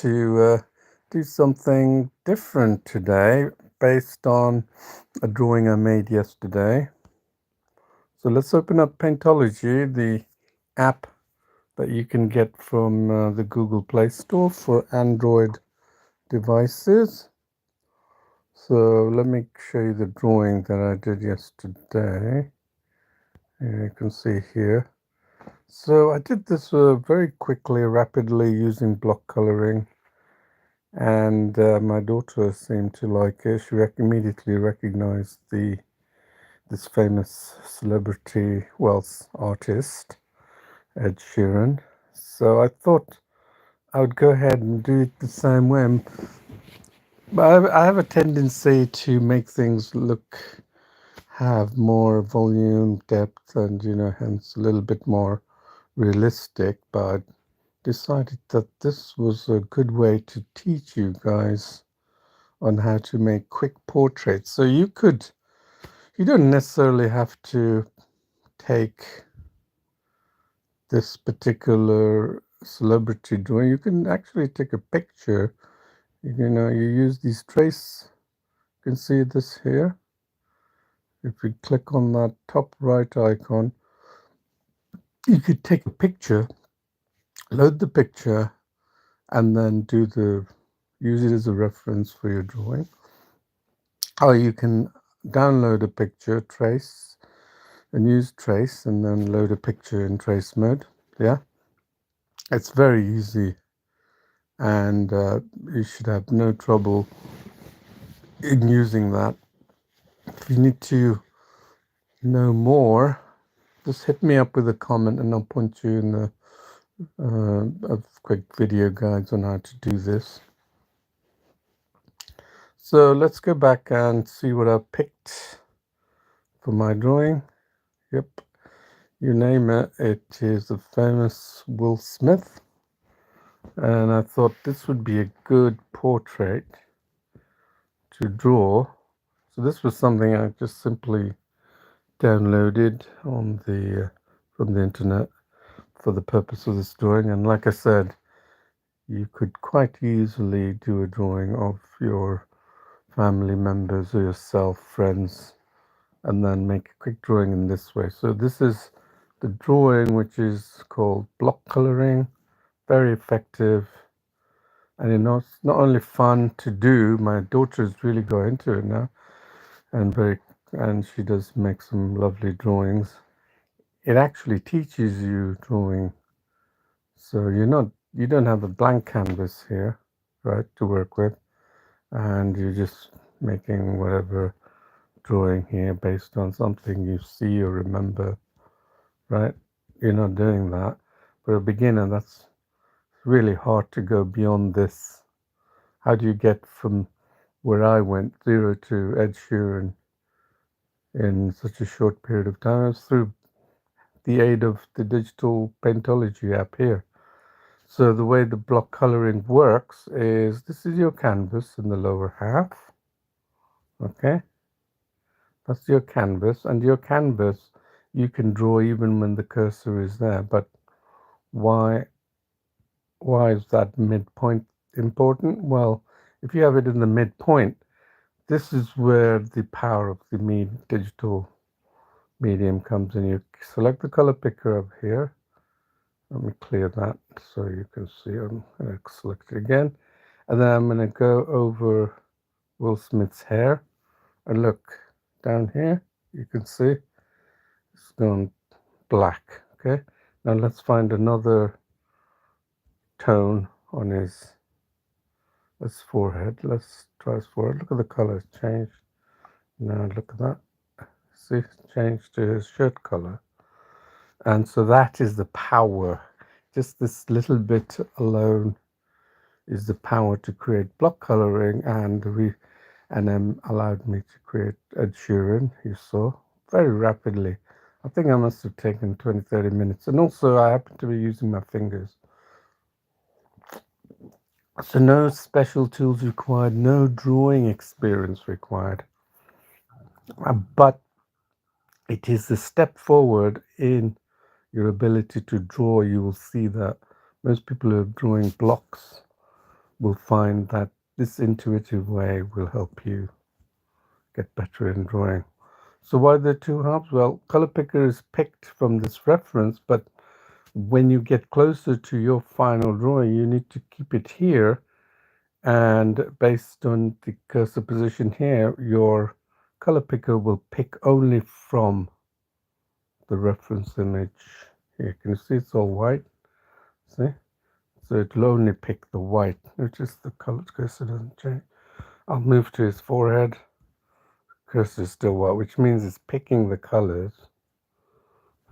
to do something different today based on a drawing I made yesterday. So let's open up Paintology, the app that you can get from the Google Play Store for Android devices. So let me show you the drawing that I did yesterday. You can see here. So I did this very quickly, rapidly using block coloring. And my daughter seemed to like it. She immediately recognized this famous celebrity, well, artist, Ed Sheeran. So I thought I would go ahead and do it the same way. But I have a tendency to make things have more volume, depth, and hence a little bit more realistic. But decided that this was a good way to teach you guys on how to make quick portraits. So you don't necessarily have to take this particular celebrity drawing. You can actually take a picture. You use these trace. You can see this here. If you click on that top right icon, you could take a picture, load the picture, and then use it as a reference for your drawing. Or you can download a picture, trace, and use trace, and then load a picture in trace mode. Yeah, it's very easy, and you should have no trouble in using that. If you need to know more, just hit me up with a comment and I'll point you in the a quick video guides on how to do this. So let's go back and see what I picked for my drawing. Yep, you name it, it is the famous Will Smith. And I thought this would be a good portrait to draw. So this was something I just simply downloaded on from the internet for the purpose of this drawing. And like I said, you could quite easily do a drawing of your family members or yourself, friends, and then make a quick drawing in this way. So this is the drawing, which is called block coloring. Very effective. And it's not only fun to do, my daughter's really got into it now, and she does make some lovely drawings. It actually teaches you drawing, so you don't have a blank canvas here, right, to work with, and you're just making whatever drawing here based on something you see or remember, right? You're not doing that. For a beginner, that's really hard to go beyond this. How do you get from where I went, zero to Ed Sheeran, in such a short period of time? It was through the aid of the digital Paintology app here. So the way the block coloring works is this is your canvas in the lower half. Okay, that's your canvas, and your canvas you can draw even when the cursor is there. But why is that midpoint important? Well, if you have it in the midpoint, this is where the power of the digital medium comes in. You select the color picker up here. Let me clear that so you can see. I'm going to select it again. And then I'm going to go over Will Smith's hair. And look, down here, you can see it's gone black. Okay. Now let's find another tone on his forehead. Let's try his forehead. Look at the color changed. Now look at that. See, it's changed to his shirt color. And so that is the power. Just this little bit alone is the power to create block coloring, and allowed me to create Ed Sheeran, you saw, very rapidly. I think I must have taken 20-30 minutes. And also I happen to be using my fingers. So no special tools required, no drawing experience required. But it is a step forward in your ability to draw. You will see that most people who are drawing blocks will find that this intuitive way will help you get better in drawing. So why the two halves? Well, color picker is picked from this reference, but when you get closer to your final drawing, you need to keep it here. And based on the cursor position here, your color picker will pick only from the reference image. Here, can you see it's all white? See? So it'll only pick the white, which is the color cursor doesn't change. I'll move to his forehead. Cursor is still white, which means it's picking the colors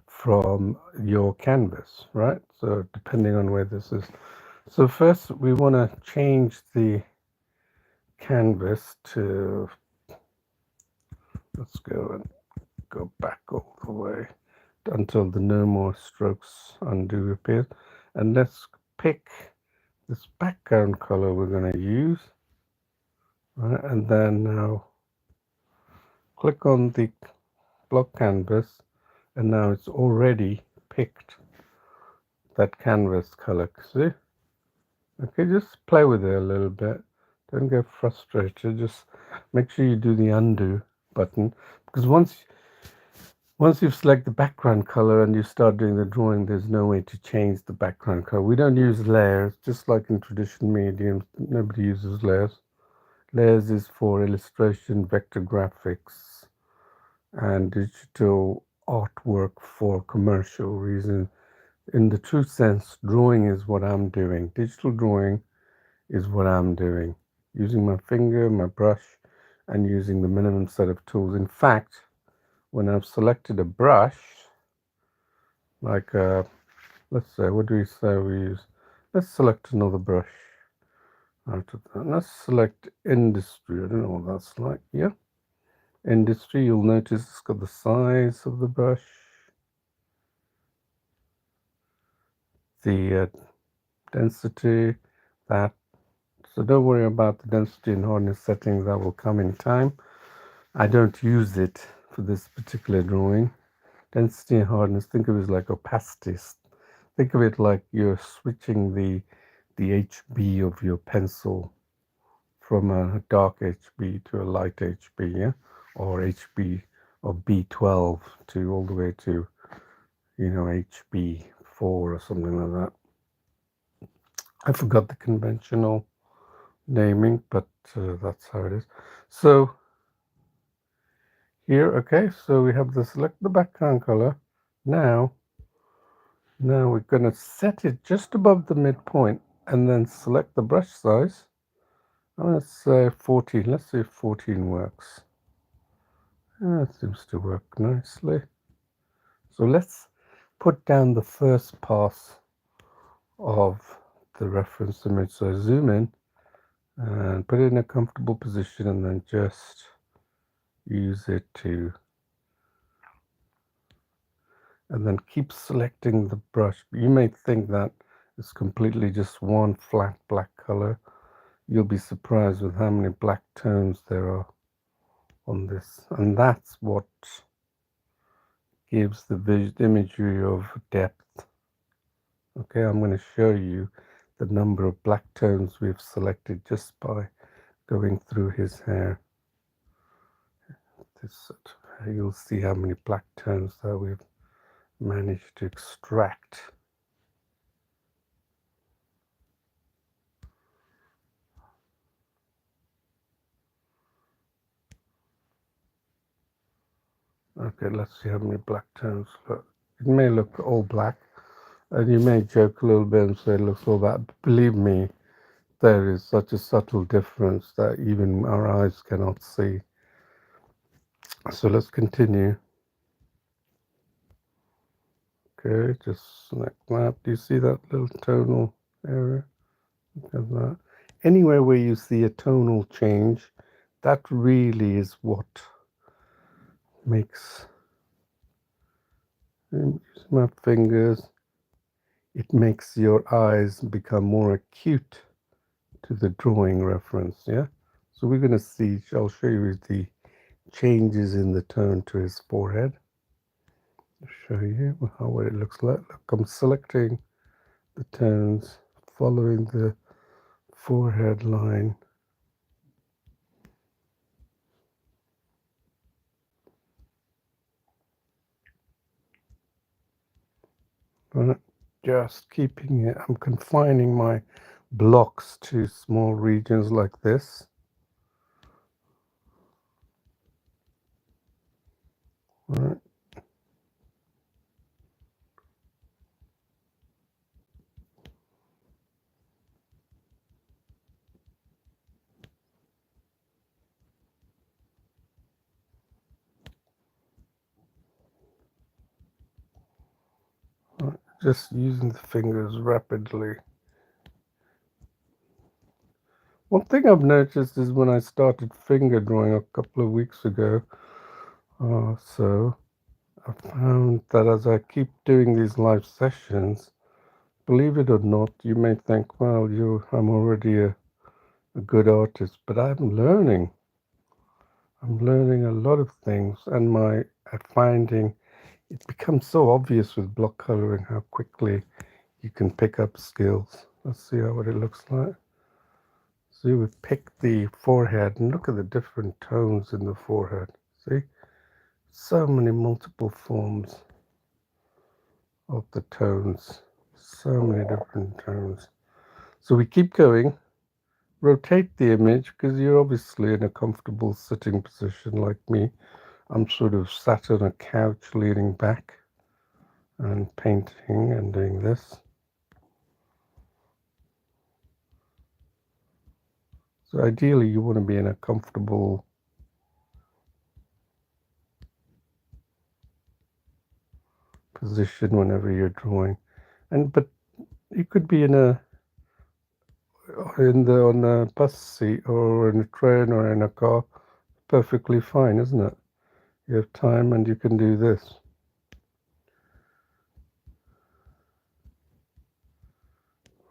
from your canvas, right? So depending on where this is. So first we want to change the canvas to, let's go back all the way until the no more strokes undo appears. And let's pick this background color we're going to use. Right? And then now click on the block canvas, and now it's already picked that canvas color. See? Okay, just play with it a little bit. Don't get frustrated. Just make sure you do the undo button, because once you've selected the background color and you start doing the drawing, there's no way to change the background color. We don't use layers, just like in traditional mediums. Nobody uses layers. Layers is for illustration, vector graphics, and digital artwork for commercial reasons. In the true sense, drawing is what I'm doing. Digital drawing is what I'm doing. Using my finger, my brush, and using the minimum set of tools. In fact, when I've selected a brush, like let's say, what do we say we use? Let's select another brush out of that. Let's select industry. I don't know what that's like. Yeah, industry. You'll notice it's got the size of the brush, the density, that. So don't worry about the density and hardness settings. That will come in time. I don't use it for this particular drawing. Density and hardness, think of it as like opacity. Think of it like you're switching the HB of your pencil from a dark HB to a light HB, yeah? Or HB of B12 to all the way to, HB4 or something like that. I forgot the conventional naming, but that's how it is. So here, okay, so we have to select the background color. Now we're going to set it just above the midpoint and then select the brush size. I'm going to say 14. Let's see if 14 works. That seems to work nicely. So let's put down the first pass of the reference image. So I zoom in and put it in a comfortable position and then just use it to, and then keep selecting the brush. You may think that it's completely just one flat black color. You'll be surprised with how many black tones there are on this, and that's what gives the imagery of depth. Okay, I'm going to show you the number of black tones we've selected just by going through his hair. You'll see how many black tones that we've managed to extract. Okay, let's see how many black tones. Look, it may look all black, and you may joke a little bit and say it looks all that. But believe me, there is such a subtle difference that even our eyes cannot see. So let's continue. Okay, just like that. Do you see that little tonal area? Look at that. Anywhere where you see a tonal change, that really is what makes, using my fingers, it makes your eyes become more acute to the drawing reference, yeah? So we're going to see, I'll show you the changes in the tone to his forehead. I'll show you what it looks like. Look, I'm selecting the tones, following the forehead line. But just keeping it, I'm confining my blocks to small regions like this. Right. Just using the fingers rapidly. One thing I've noticed is when I started finger drawing a couple of weeks ago, so I found that as I keep doing these live sessions, believe it or not, you may think, well, I'm already a good artist, but I'm learning. I'm learning a lot of things, and I'm finding it becomes so obvious with block coloring how quickly you can pick up skills. Let's see what it looks like. See, we pick the forehead and look at the different tones in the forehead. See, so many multiple forms of the tones, so many different tones. So we keep going. Rotate the image because you're obviously in a comfortable sitting position like me. I'm sort of sat on a couch leaning back and painting and doing this. So ideally you want to be in a comfortable position whenever you're drawing. But you could be on a bus seat or in a train or in a car, perfectly fine, isn't it? You have time and you can do this.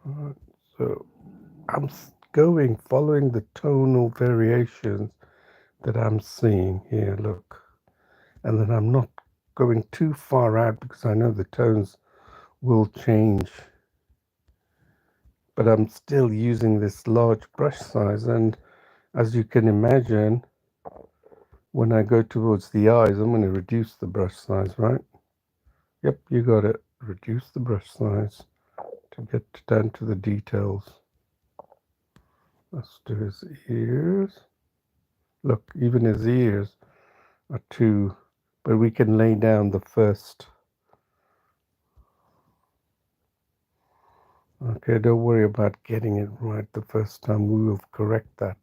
Right, so I'm following the tonal variations that I'm seeing here, look. And then I'm not going too far out because I know the tones will change. But I'm still using this large brush size, and as you can imagine, when I go towards the eyes, I'm going to reduce the brush size, right? Yep, you got it. Reduce the brush size to get down to the details. Let's do his ears. Look, even his ears are too, but we can lay down the first. Okay, don't worry about getting it right the first time. We will correct that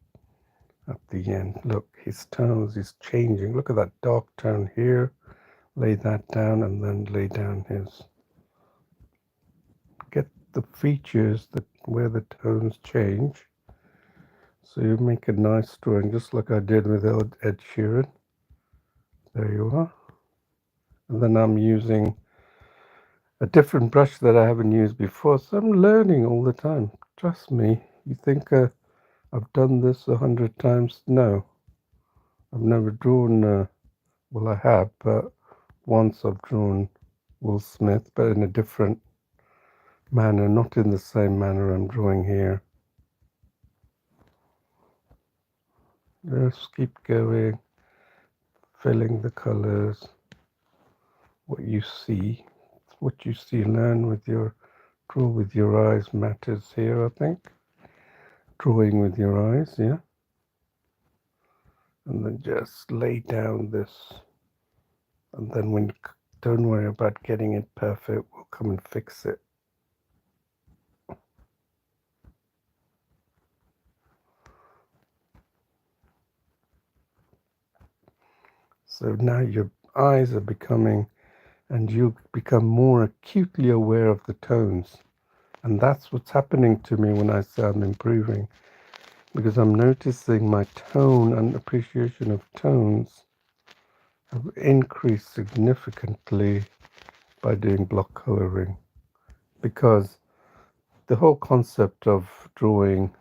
at the end. Look, his tones is changing. Look at that dark tone here. Lay that down and then lay down his. Get the features where the tones change. So you make a nice drawing, just like I did with Ed Sheeran. There you are. And then I'm using a different brush that I haven't used before. So I'm learning all the time. Trust me. You think I've done this 100 times? No. I've never drawn, well, I have, but once I've drawn Will Smith, but in a different manner, not in the same manner I'm drawing here. Just keep going, filling the colors. What you see, learn with draw with your eyes matters here, I think. Drawing with your eyes, yeah. And then just lay down this. And then don't worry about getting it perfect, we'll come and fix it. So now your eyes are becoming, and you become more acutely aware of the tones. And that's what's happening to me when I say I'm improving, because I'm noticing my tone and appreciation of tones have increased significantly by doing block coloring, because the whole concept of drawing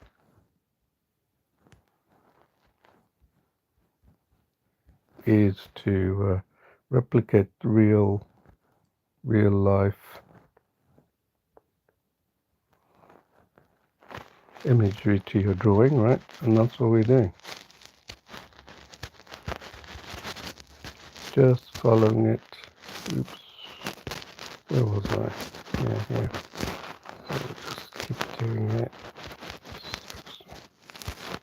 is to replicate real life. imagery to your drawing, right? And that's what we're doing. Just following it. Oops. Where was I? Yeah, here. So just keep doing it.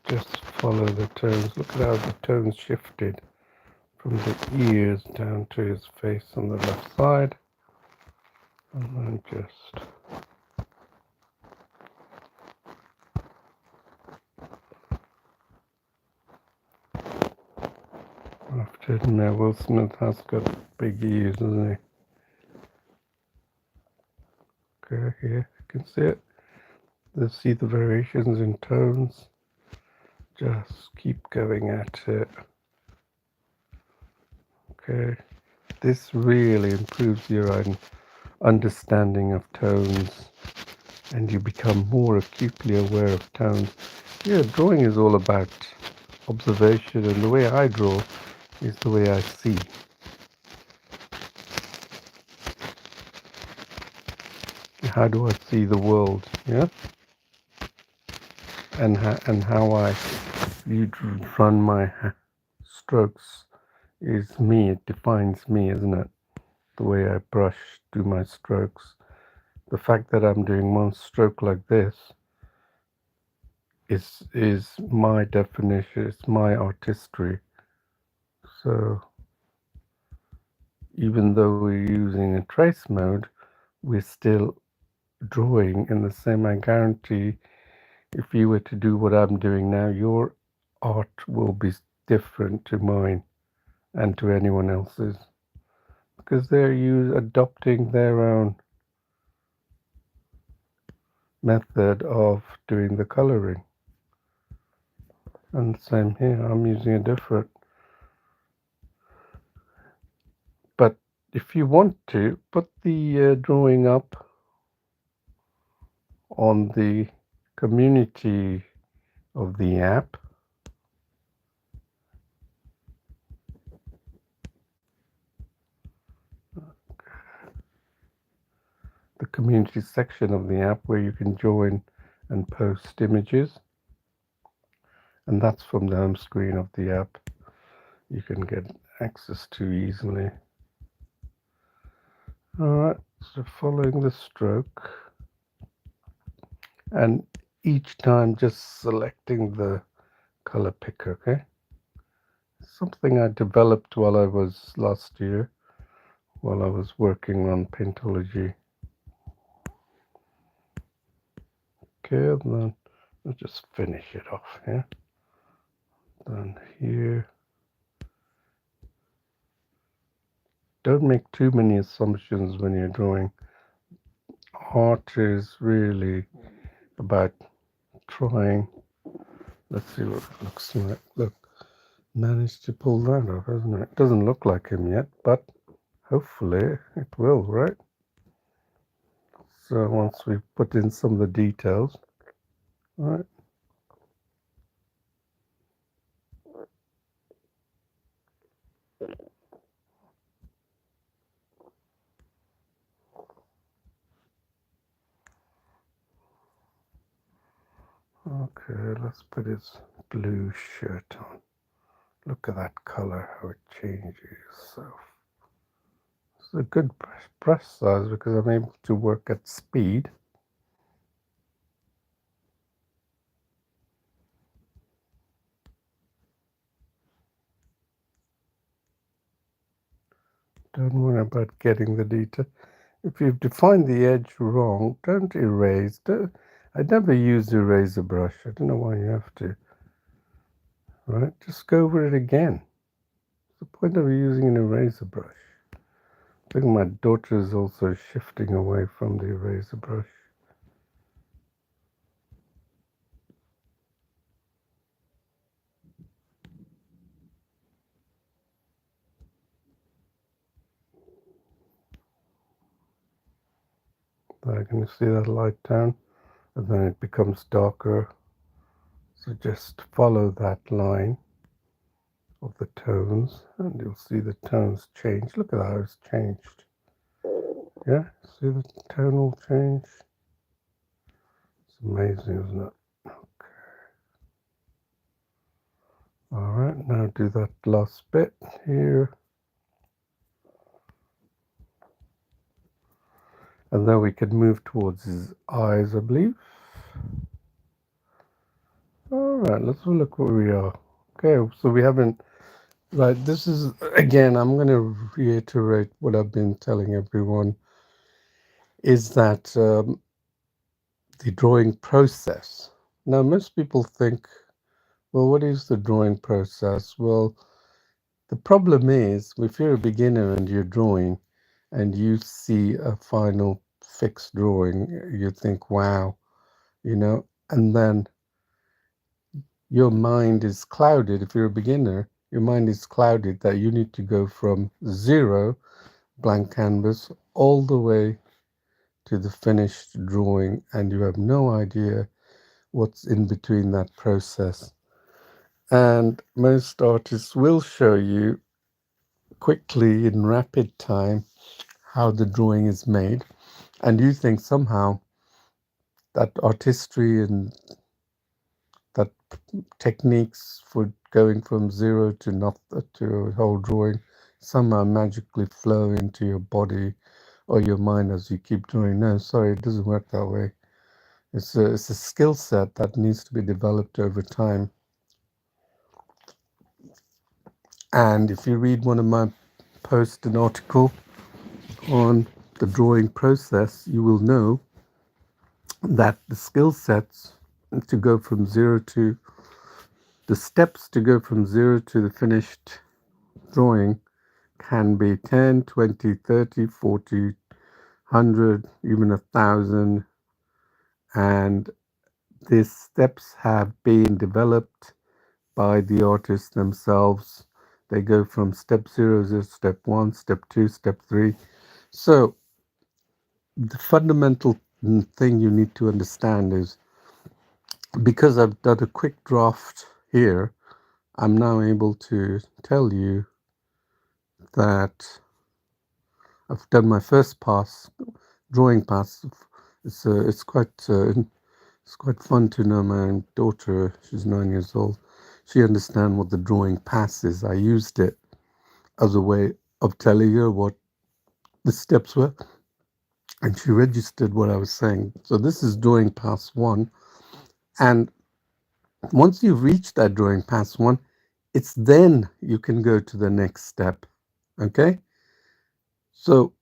Just follow the tones. Look at how the tones shifted from the ears down to his face on the left side. And then just I have to admit, Will Smith has got big ears, doesn't he? Okay, here you can see it. Let's see the variations in tones. Just keep going at it. Okay, this really improves your understanding of tones, and you become more acutely aware of tones. Yeah, drawing is all about observation, and the way I draw is the way I see. How do I see the world? Yeah, and how I run my strokes is me. It defines me, isn't it? The way I brush, do my strokes. The fact that I'm doing one stroke like this is my definition. It's my artistry. So even though we're using a trace mode, we're still drawing in the same. I guarantee if you were to do what I'm doing now, your art will be different to mine and to anyone else's, because they're adopting their own method of doing the coloring. And same here, I'm using a different. But if you want to, put the drawing up on the community of the app. The community section of the app where you can join and post images. And that's from the home screen of the app. You can get access to easily. Alright, so following the stroke, and each time just selecting the color picker, okay? Something I developed while I was last year, while I was working on Paintology. Okay, and then I'll just finish it off here. Then here. Don't make too many assumptions when you're drawing. Art is really about trying. Let's see what it looks like. Look, managed to pull that off, hasn't it? It doesn't look like him yet, but hopefully it will, right? So once we put in some of the details, right? Okay, let's put his blue shirt on. Look at that color, how it changes. So it's a good brush size because I'm able to work at speed. Don't worry about getting the detail. If you've defined the edge wrong, don't erase. I never use the eraser brush. I don't know why you have to. Right? Just go over it again. What's the point of using an eraser brush? I think my daughter is also shifting away from the eraser brush. There, can you see that light down? And then it becomes darker. So just follow that line of the tones and you'll see the tones change. Look at how it's changed. Yeah, see the tonal change? It's amazing, isn't it? now do that last bit here. And then we can move towards his eyes, I believe. Alright, let's have a look where we are. Okay, so we haven't... Right, this is... Again, I'm going to reiterate what I've been telling everyone, is that the drawing process. Now, most people think, well, what is the drawing process? Well, the problem is, if you're a beginner and you're drawing and you see a final fixed drawing, you think, wow, and then your mind is clouded. If you're a beginner, your mind is clouded that you need to go from zero, blank canvas, all the way to the finished drawing, and you have no idea what's in between that process. And most artists will show you quickly in rapid time how the drawing is made, and you think somehow that artistry and that techniques for going from zero to not to a whole drawing somehow magically flow into your body or your mind as you keep drawing. No, sorry, it doesn't work that way. It's a skill set that needs to be developed over time. And if you read one of my posts, an article on the drawing process, you will know that the skill sets to go from zero to the steps to go from zero to the finished drawing can be 10, 20, 30, 40, 100, even 1,000. And these steps have been developed by the artists themselves. They go from step 0 to step 1, step 2, step 3. So the fundamental thing you need to understand is, because I've done a quick draft here, I'm now able to tell you that I've done my first pass, drawing pass. It's quite fun to know my daughter. She's 9 years old. She understands what the drawing pass is. I used it as a way of telling her what the steps were, and she registered what I was saying. So this is drawing pass 1, and once you've reached that drawing pass 1, it's then you can go to the next step. Okay? So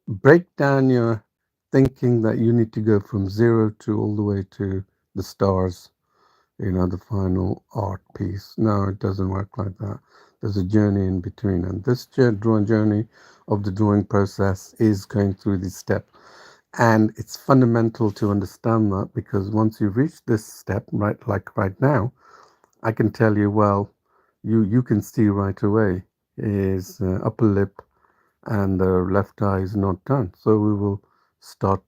break down your thinking that you need to go from zero to all the way to the stars, the final art piece. No, it doesn't work like that. There's a journey in between, and this drawing journey of the drawing process is going through these steps. And it's fundamental to understand that, because once you reach this step, right, like right now, I can tell you, well, you can see right away his upper lip and the left eye is not done. So we will start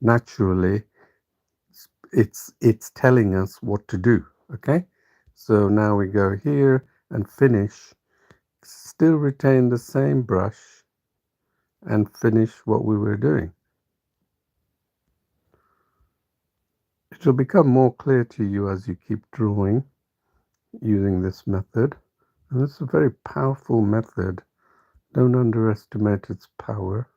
naturally. It's telling us what to do. Okay, so now we go here and finish. Still retain the same brush and finish what we were doing. It will become more clear to you as you keep drawing using this method. And it's a very powerful method. Don't underestimate its power.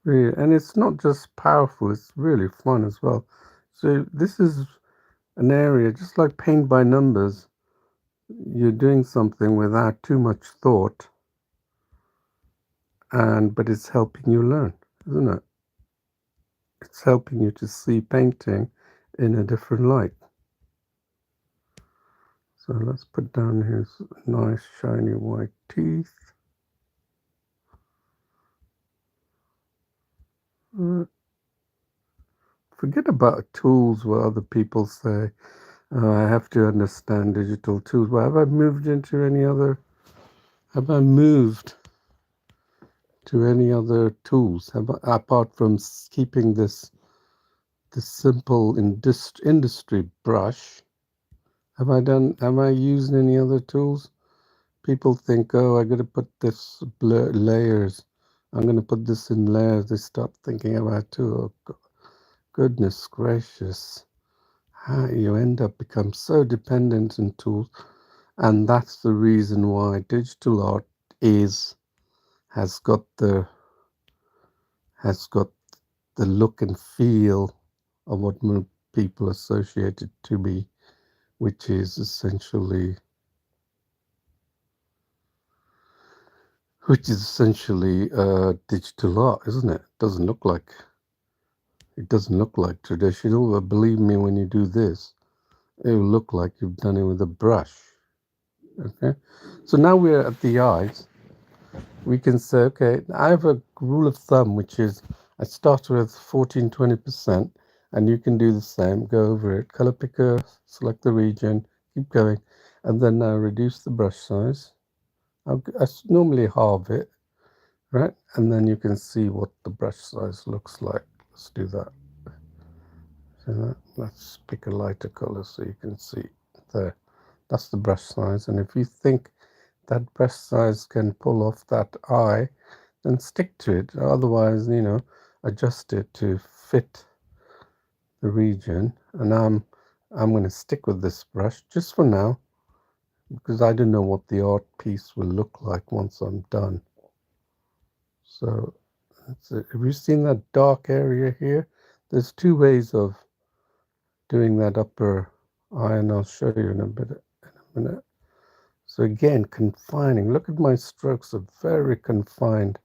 Really, and it's not just powerful, it's really fun as well. So this is an area, just like paint by numbers, you're doing something without too much thought, but it's helping you learn, isn't it? It's helping you to see painting in a different light. So let's put down his nice shiny white teeth. Forget about tools where other people say, oh, I have to understand digital tools. Well, have I moved to any other tools? Apart from keeping this simple industry brush, have I used any other tools? People think, oh, I got to put this layers. I'm going to put this in layers. They start thinking about too. Oh, goodness gracious. You end up become so dependent on tools, and that's the reason why digital art is has got the has got the look and feel of what people associate it to be, which is essentially digital art, isn't it? It doesn't look like traditional, but believe me, when you do this, it will look like you've done it with a brush. Okay, so now we're at the eyes. We can say, okay, I have a rule of thumb, which is I start with 14-20%, and you can do the same. Go over it, color picker, select the region, keep going, and then now reduce the brush size. I normally halve it, right? And then you can see what the brush size looks like. Let's do that. So let's pick a lighter color so you can see there. That's the brush size. And if you think that brush size can pull off that eye, then stick to it. Otherwise, adjust it to fit the region. And I'm going to stick with this brush just for now because I don't know what the art piece will look like once I'm done. So that's it. Have you seen that dark area here? There's two ways of doing that upper eye, and I'll show you in a minute. So again, confining. Look at my strokes are very confined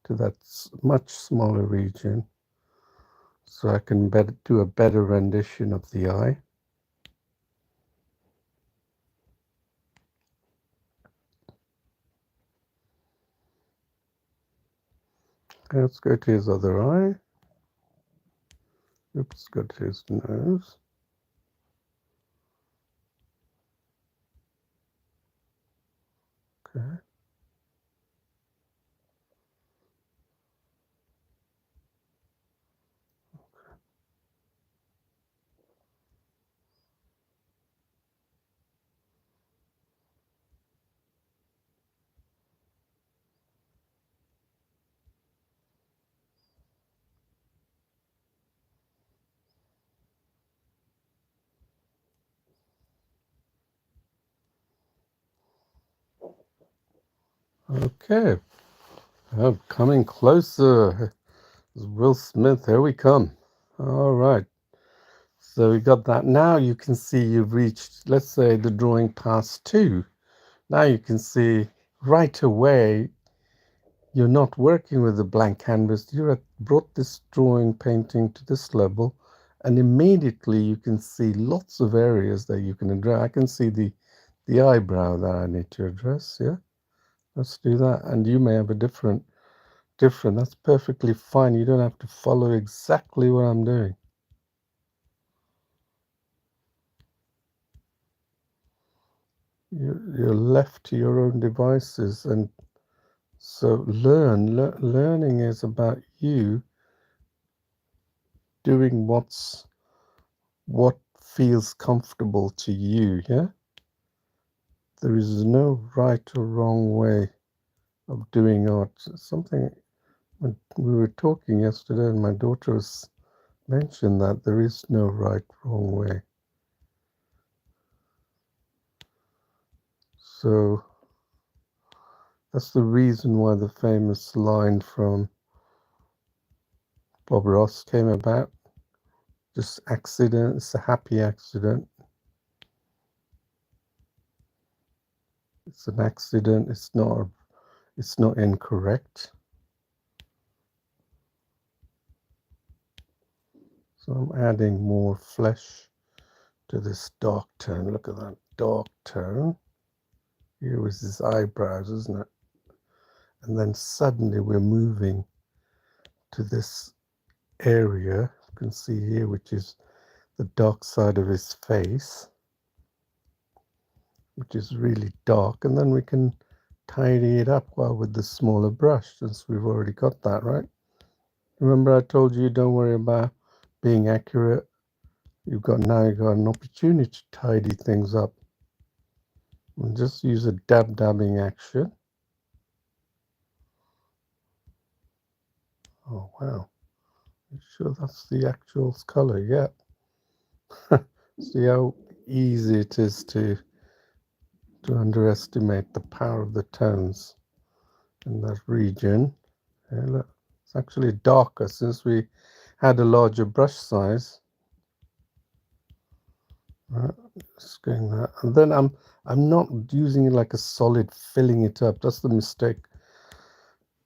to that much smaller region, so I can do a better rendition of the eye. Okay, let's go to his other eye. Oops, go to his nose. Okay. Okay. I'm coming closer. Will Smith, here we come. All right. So we got that. Now you can see you've reached, let's say, the drawing task 2. Now you can see right away you're not working with a blank canvas. You have brought this drawing painting to this level, and immediately you can see lots of areas that you can address. I can see the eyebrow that I need to address. Yeah, let's do that. And you may have a different. That's perfectly fine. You don't have to follow exactly what I'm doing. You're left to your own devices, and so learning is about you doing what feels comfortable to you. Yeah, there is no right or wrong way of doing art. Something when we were talking yesterday, and my daughter was mentioned that there is no right wrong way. So that's the reason why the famous line from Bob Ross came about. Just accident, it's a happy accident. It's an accident, it's not incorrect. So I'm adding more flesh to this dark tone. Look at that dark tone. Here was his eyebrows, isn't it? And then suddenly we're moving to this area, you can see here, which is the dark side of his face, which is really dark. And then we can tidy it up well with the smaller brush, since we've already got that, right? Remember I told you don't worry about being accurate. You've got an opportunity to tidy things up. And just use a dabbing action. Oh wow. You sure that's the actual color? Yeah. See how easy it is to underestimate the power of the tones in that region. Yeah, look, it's actually darker since we had a larger brush size. Right, just going that, and then I'm not using it like a solid, filling it up. That's the mistake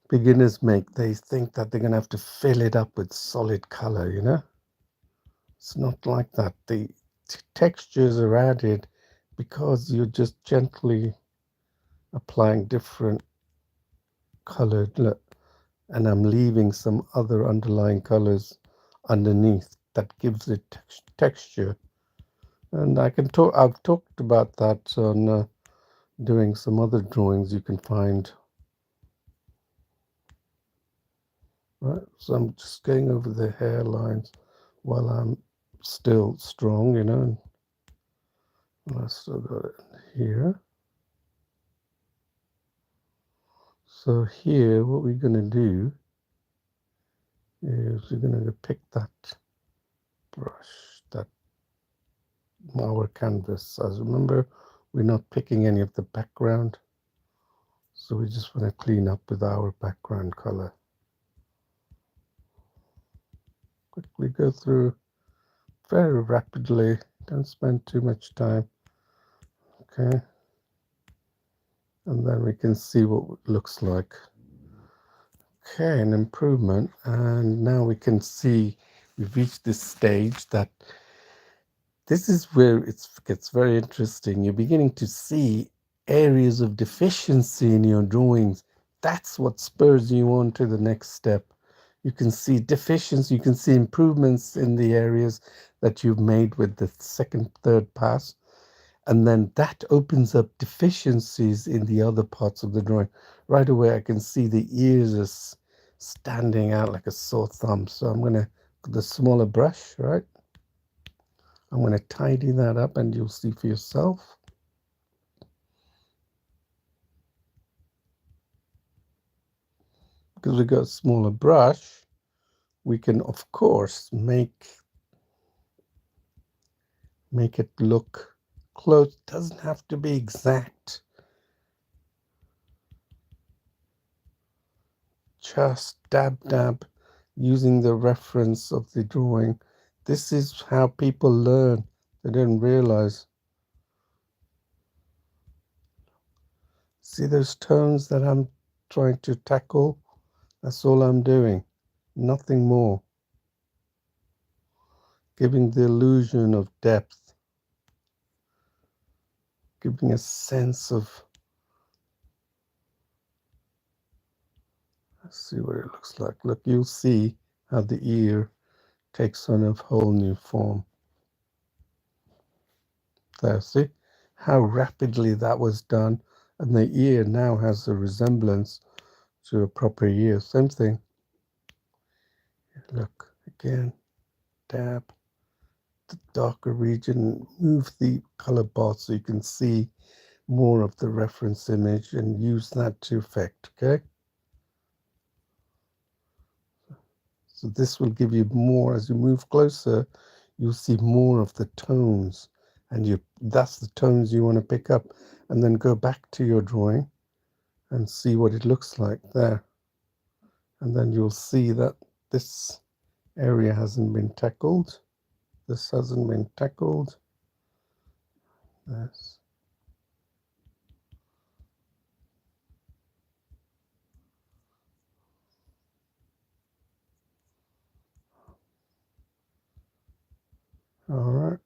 beginners make. They think that they're gonna have to fill it up with solid color. It's not like that. The textures are added because you're just gently applying different colored look, and I'm leaving some other underlying colors underneath that gives it texture. And I've talked about that on doing some other drawings you can find. Right, so I'm just going over the hairlines while I'm still strong, and I still got it here. So here, what we're going to do is we're going to pick that brush, that our canvas. As remember, we're not picking any of the background, so we just want to clean up with our background color. Quickly go through very rapidly, don't spend too much time. Okay, and then we can see what it looks like. Okay, an improvement, and now we can see we've reached this stage that this is where it gets very interesting. You're beginning to see areas of deficiency in your drawings. That's what spurs you on to the next step. You can see deficiency, you can see improvements in the areas that you've made with the second, third pass. And then that opens up deficiencies in the other parts of the drawing. Right away, I can see the ears are standing out like a sore thumb. So I'm going to, the smaller brush, right? I'm going to tidy that up and you'll see for yourself. Because we've got a smaller brush, we can, of course, make it look close. It doesn't have to be exact. Just dab, using the reference of the drawing. This is how people learn. They don't realize. See those tones that I'm trying to tackle? That's all I'm doing. Nothing more. Giving the illusion of depth. Giving a sense of, let's see what it looks like. Look, you'll see how the ear takes on a whole new form. There, see how rapidly that was done, and the ear now has a resemblance to a proper ear. Same thing. Look again, dab the darker region, move the color bar so you can see more of the reference image and use that to effect. Okay, so this will give you more. As you move closer, you'll see more of the tones, and that's the tones you want to pick up, and then go back to your drawing and see what it looks like there. And then you'll see that this area hasn't been tackled. This hasn't been tackled. This. All right.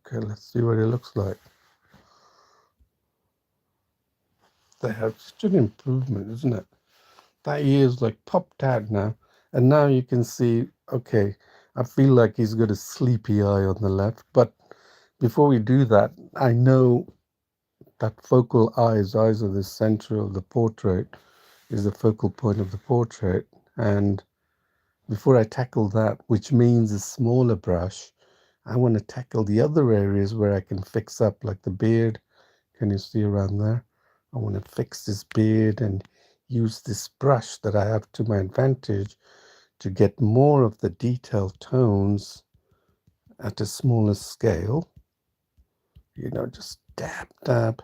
Okay, let's see what it looks like. They have such an improvement, isn't it? That ear's like popped out now. And now you can see, okay, I feel like he's got a sleepy eye on the left. But before we do that, I know that focal eyes are the center of the portrait, is the focal point of the portrait. And before I tackle that, which means a smaller brush, I want to tackle the other areas where I can fix up, like the beard. Can you see around there? I want to fix this beard and use this brush that I have to my advantage to get more of the detailed tones at a smaller scale. You know, just dab, dab.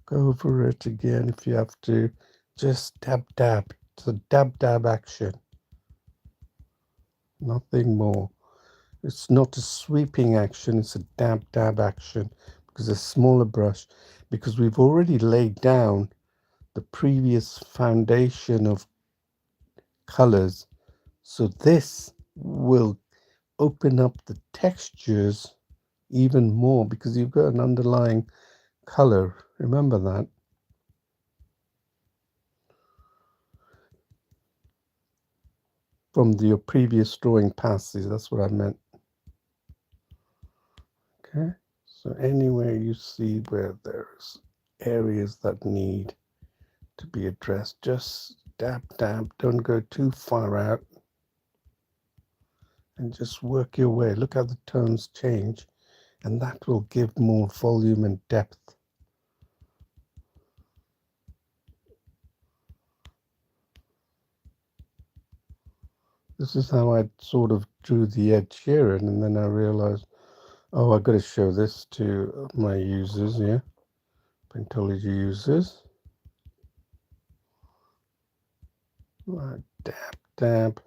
Go over it again if you have to. Just dab, dab. It's a dab, dab action. Nothing more. It's not a sweeping action, it's a dab, dab action because a smaller brush, because we've already laid down the previous foundation of colors. So this will open up the textures even more because you've got an underlying color. Remember that. From your previous drawing passes, that's what I meant. Okay, so anywhere you see where there's areas that need to be addressed, just dab, dab, don't go too far out, and just work your way. Look how the tones change, and that will give more volume and depth. This is how I sort of drew the Ed Sheeran, and then I realized, oh, I've got to show this to my users, yeah, Paintology users. Right, dab, dab.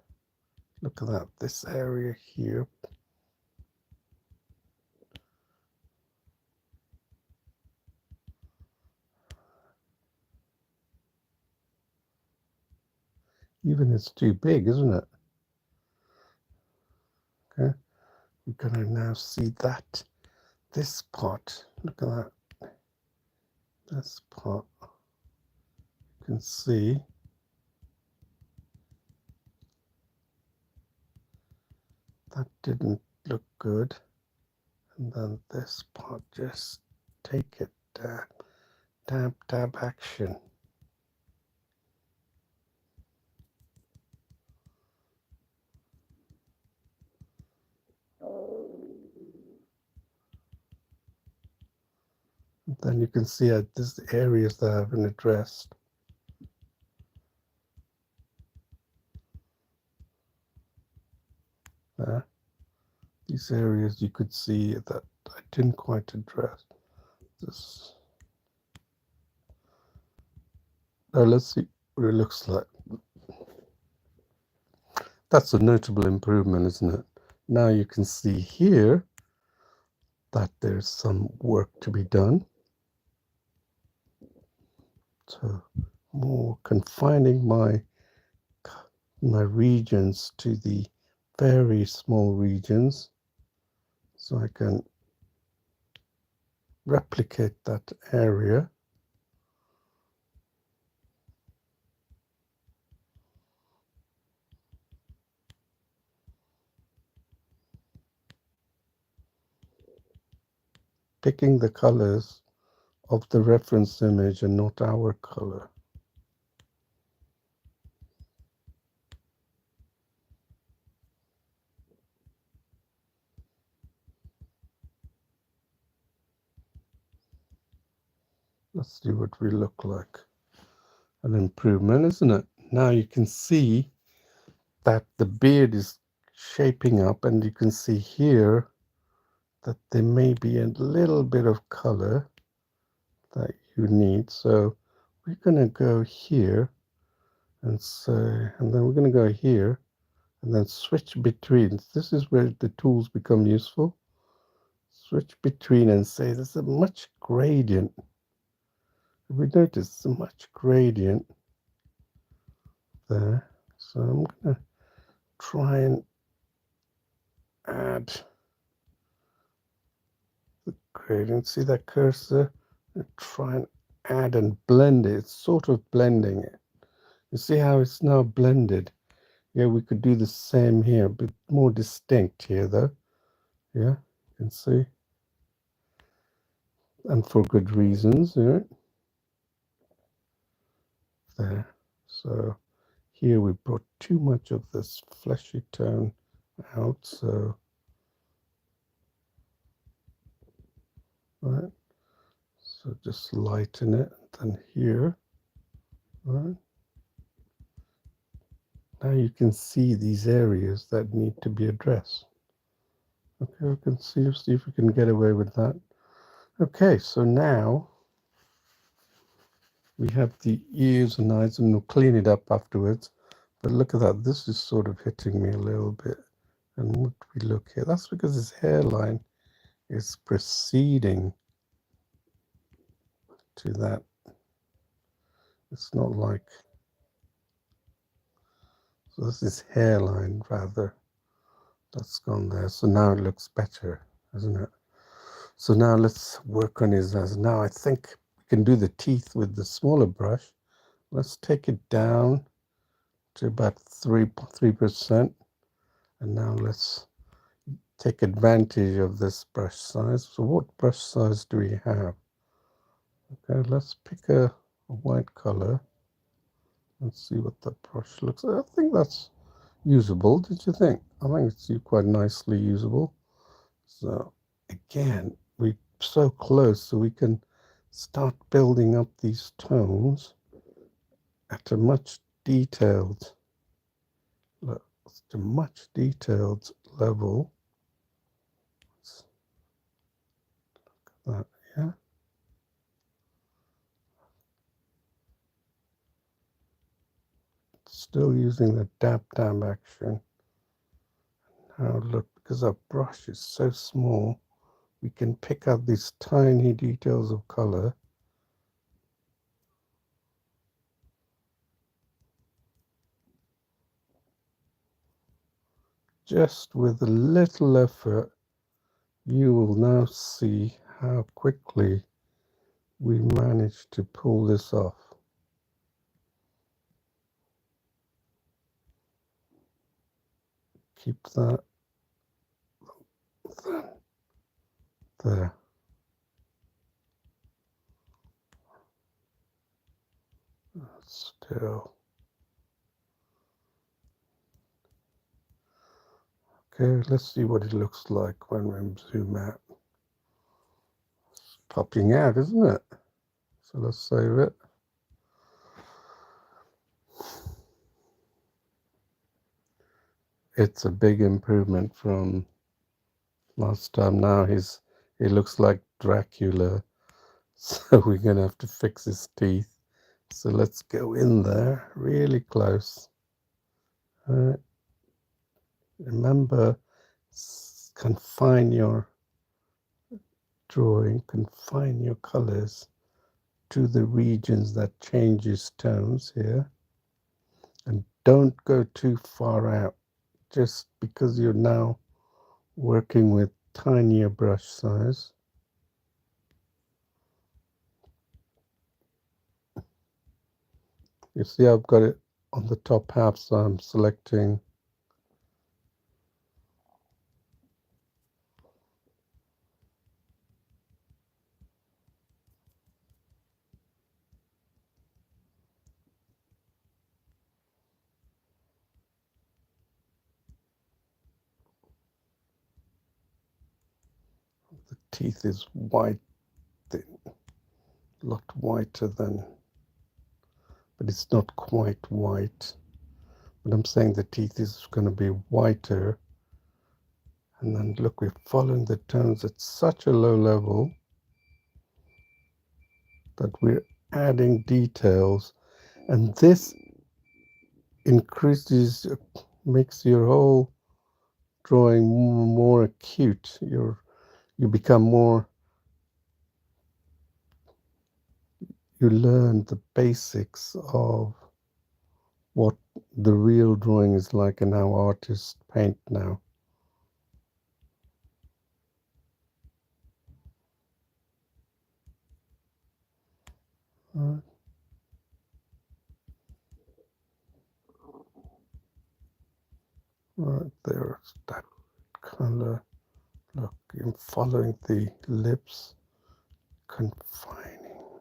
Look at that, this area here. Even it's too big, isn't it? Okay, we're going to now see that. This part, look at that. This part, you can see that didn't look good. And then this part, just take it, dab, dab, dab action. And then you can see there's areas that I haven't addressed. There. These areas you could see that I didn't quite address. This. Now let's see what it looks like. That's a notable improvement, isn't it? Now you can see here that there's some work to be done. So more confining my regions to the very small regions so I can replicate that area. Picking the colors of the reference image and not our color. Let's see what we look like. An improvement, isn't it? Now you can see that the beard is shaping up, and you can see here that there may be a little bit of color that you need. So we're going to go here and say, and then we're going to go here and then switch between. This is where the tools become useful. Switch between and say there's a much gradient. If we notice a much gradient there. So I'm going to try and add the gradient. See that cursor? Try and add and blend it. It's sort of blending it. You see how it's now blended? Yeah, we could do the same here, but more distinct here though. Yeah, you can see. And for good reasons, yeah. There. So here we brought too much of this fleshy tone out, so right, so just lighten it. Then here, right, now you can see these areas that need to be addressed. Okay, we can see if we can get away with that. Okay, so now we have the ears and eyes, and we'll clean it up afterwards. But look at that, this is sort of hitting me a little bit. And what we look here, that's because his hairline is proceeding to that. It's not like, so this is hairline rather, that's gone there. So now it looks better, isn't it? So now let's work on his eyes. Now I think we can do the teeth with the smaller brush. Let's take it down to about 3%. And now let's take advantage of this brush size. So what brush size do we have? Okay, let's pick a white color. Let's see what the brush looks like. I think that's usable. Did you think? I think it's quite nicely usable. So again, we're so close, so we can start building up these tones at a much detailed, level. Look at that, yeah. Still using the dab action. Now look, because our brush is so small, we can pick out these tiny details of color. Just with a little effort, you will now see how quickly we managed to pull this off. Keep that there. Still. Okay, let's see what it looks like when we zoom out. It's popping out, isn't it? So let's save it. It's a big improvement from last time. Now he looks like Dracula. So we're going to have to fix his teeth. So let's go in there really close. Remember, confine your drawing, confine your colors to the regions that changes tones here. And don't go too far out, just because you're now working with tinier brush size. You see I've got it on the top half, so I'm selecting the teeth is white, a lot whiter than, but it's not quite white. But I'm saying the teeth is going to be whiter. And then look, we're following the tones at such a low level that we're adding details. And this increases, makes your whole drawing more acute. You become more, you learn the basics of what the real drawing is like and how artists paint now. Right there's that color. Look, I'm following the lips, confining.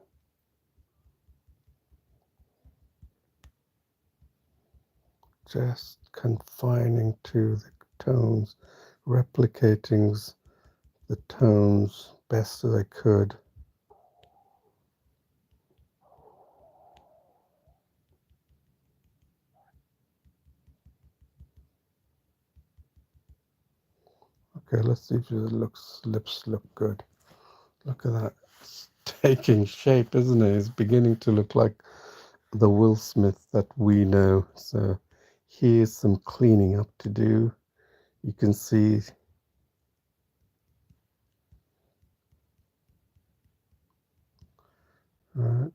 just confining to the tones, replicating the tones best as I could. Okay, let's see if the lips look good. Look at that. It's taking shape, isn't it? It's beginning to look like the Will Smith that we know. So here's some cleaning up to do. You can see right,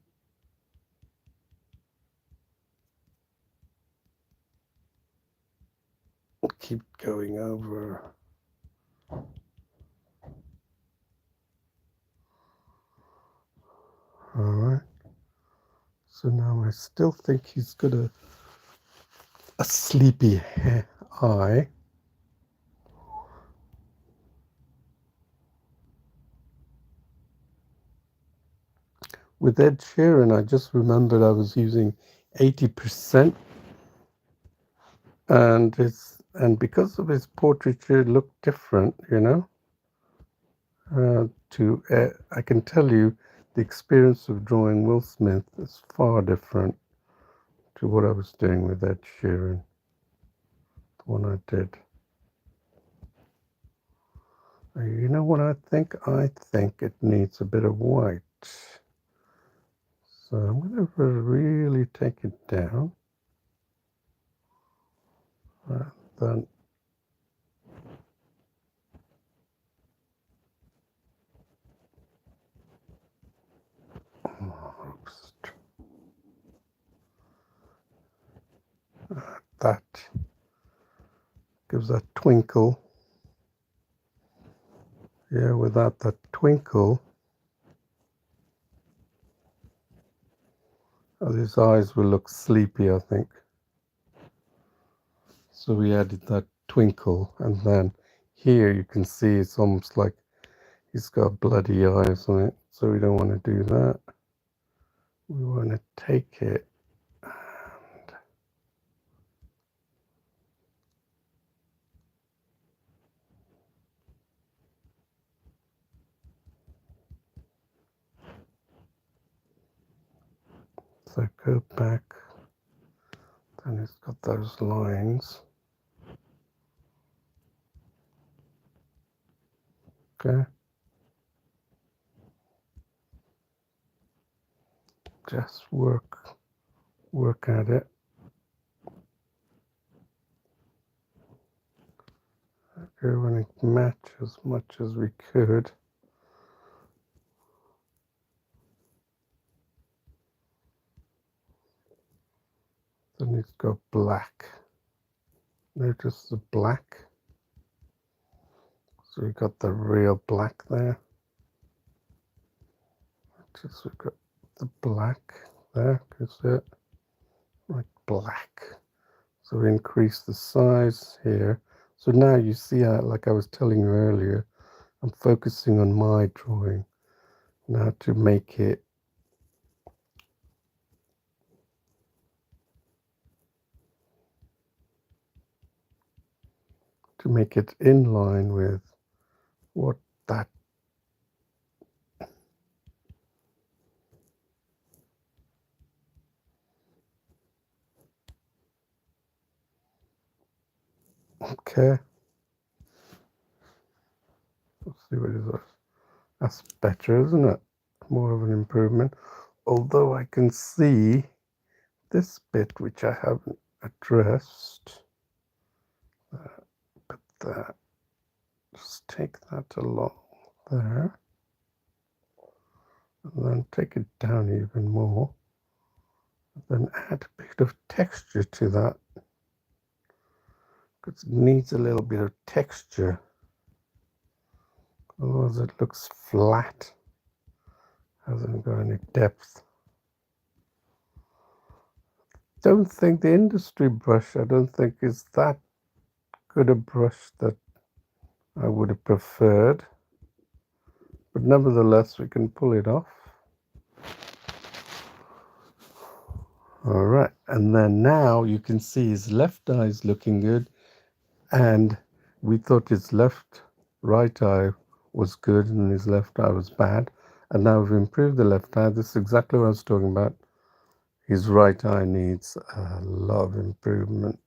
keep going over. All right. So now I still think he's got a sleepy eye. With Ed Sheeran, I just remembered I was using 80%, and because of his portraiture, it looked different, you know. I can tell you, the experience of drawing Will Smith is far different to what I was doing with Ed Sheeran, the one I did. You know what I think? I think it needs a bit of white. So I'm going to really take it down. Then oops, that gives that twinkle. Yeah, without that twinkle, his eyes will look sleepy, I think. So we added that twinkle, and then here you can see it's almost like he's got bloody eyes on it. So we don't want to do that. We want to take it and so go back. Then it's got those lines. Okay. Just work at it. Okay, we want to match as much as we could. Then it's got black. Notice the black. So we got the real black there. Just we got the black there. Is it like black? So we increase the size here. So now you see, like I was telling you earlier, I'm focusing on my drawing now to make it in line with what that okay. Let's see what is that. That's better, isn't it? More of an improvement. Although I can see this bit which I haven't addressed. Put that. Just take that along there. And then take it down even more. Then add a bit of texture to that. Because it needs a little bit of texture. Otherwise it looks flat. Hasn't got any depth. Don't think the industry brush, I don't think is that good a brush that I would have preferred. But nevertheless, we can pull it off. All right, and then now you can see his left eye is looking good, and we thought his right eye was good and his left eye was bad, and now we've improved the left eye. This is exactly what I was talking about. His right eye needs a lot of improvement.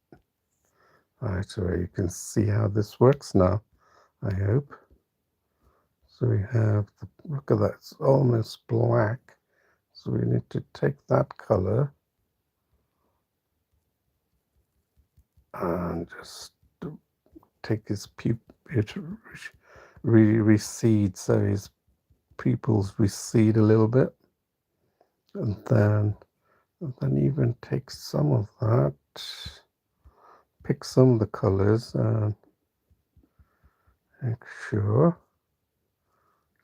All right, so you can see how this works now, I hope. So we have, look at that, it's almost black. So we need to take that color and just take his pupil, it recede, so his pupils recede a little bit. And then even take some of that, pick some of the colors and make sure.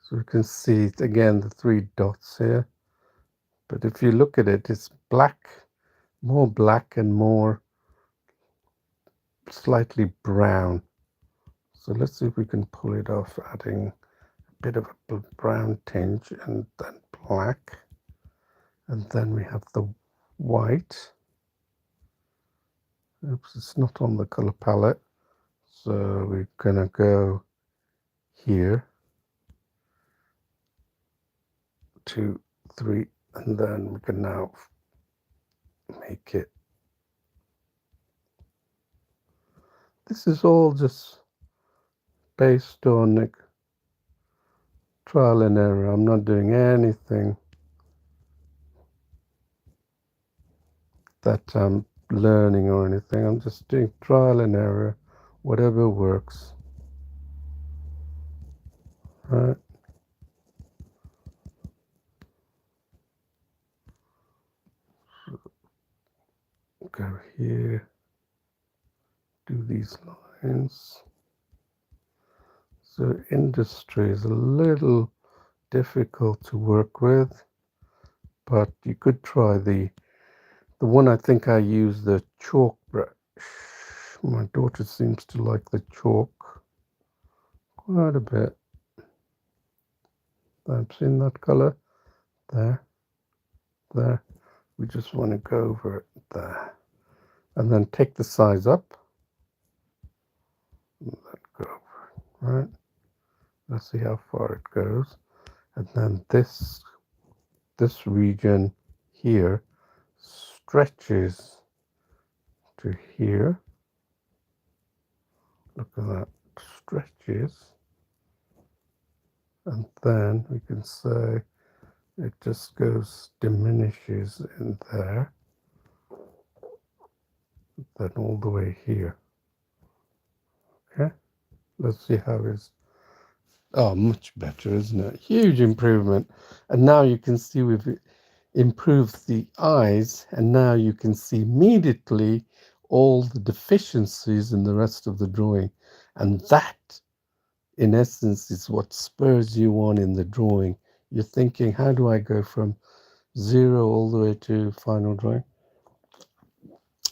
So you can see it again, the 3 dots here. But if you look at it, it's black, more black and more slightly brown. So let's see if we can pull it off, adding a bit of a brown tinge and then black. And then we have the white. Oops, it's not on the color palette. So we're gonna go here, 2, 3, and then we can now make it. This is all just based on like trial and error. I'm not doing anything that I'm learning or anything. I'm just doing trial and error, whatever works. Right. Go here, do these lines. So industry is a little difficult to work with, but you could try the one. I think I use the chalk brush. My daughter seems to like the chalk quite a bit. I've seen that color there. We just want to go over it there, and then take the size up. And then go over it, right? Let's see how far it goes, and then this region here stretches to here. Look at that, stretches, and then we can say it just goes, diminishes in there, then all the way here. Okay, let's see how it's, oh, much better, isn't it? Huge improvement. And now you can see we've improved the eyes, and now you can see immediately all the deficiencies in the rest of the drawing. And that, in essence, is what spurs you on in the drawing. You're thinking, how do I go from 0 all the way to final drawing?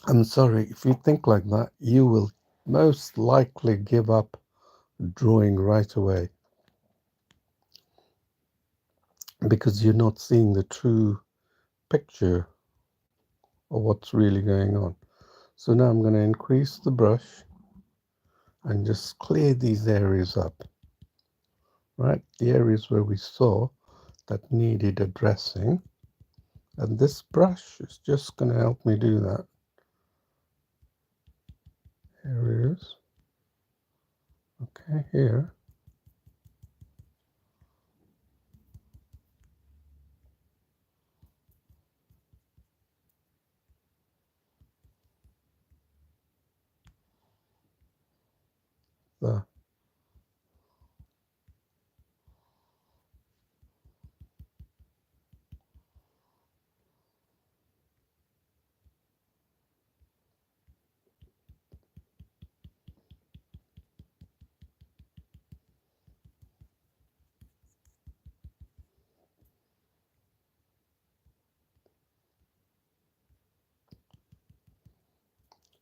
I'm sorry, if you think like that, you will most likely give up drawing right away, because you're not seeing the true picture of what's really going on. So now I'm going to increase the brush and just clear these areas up, right? The areas where we saw that needed addressing. And this brush is just going to help me do that. Here it is. Okay, here. There.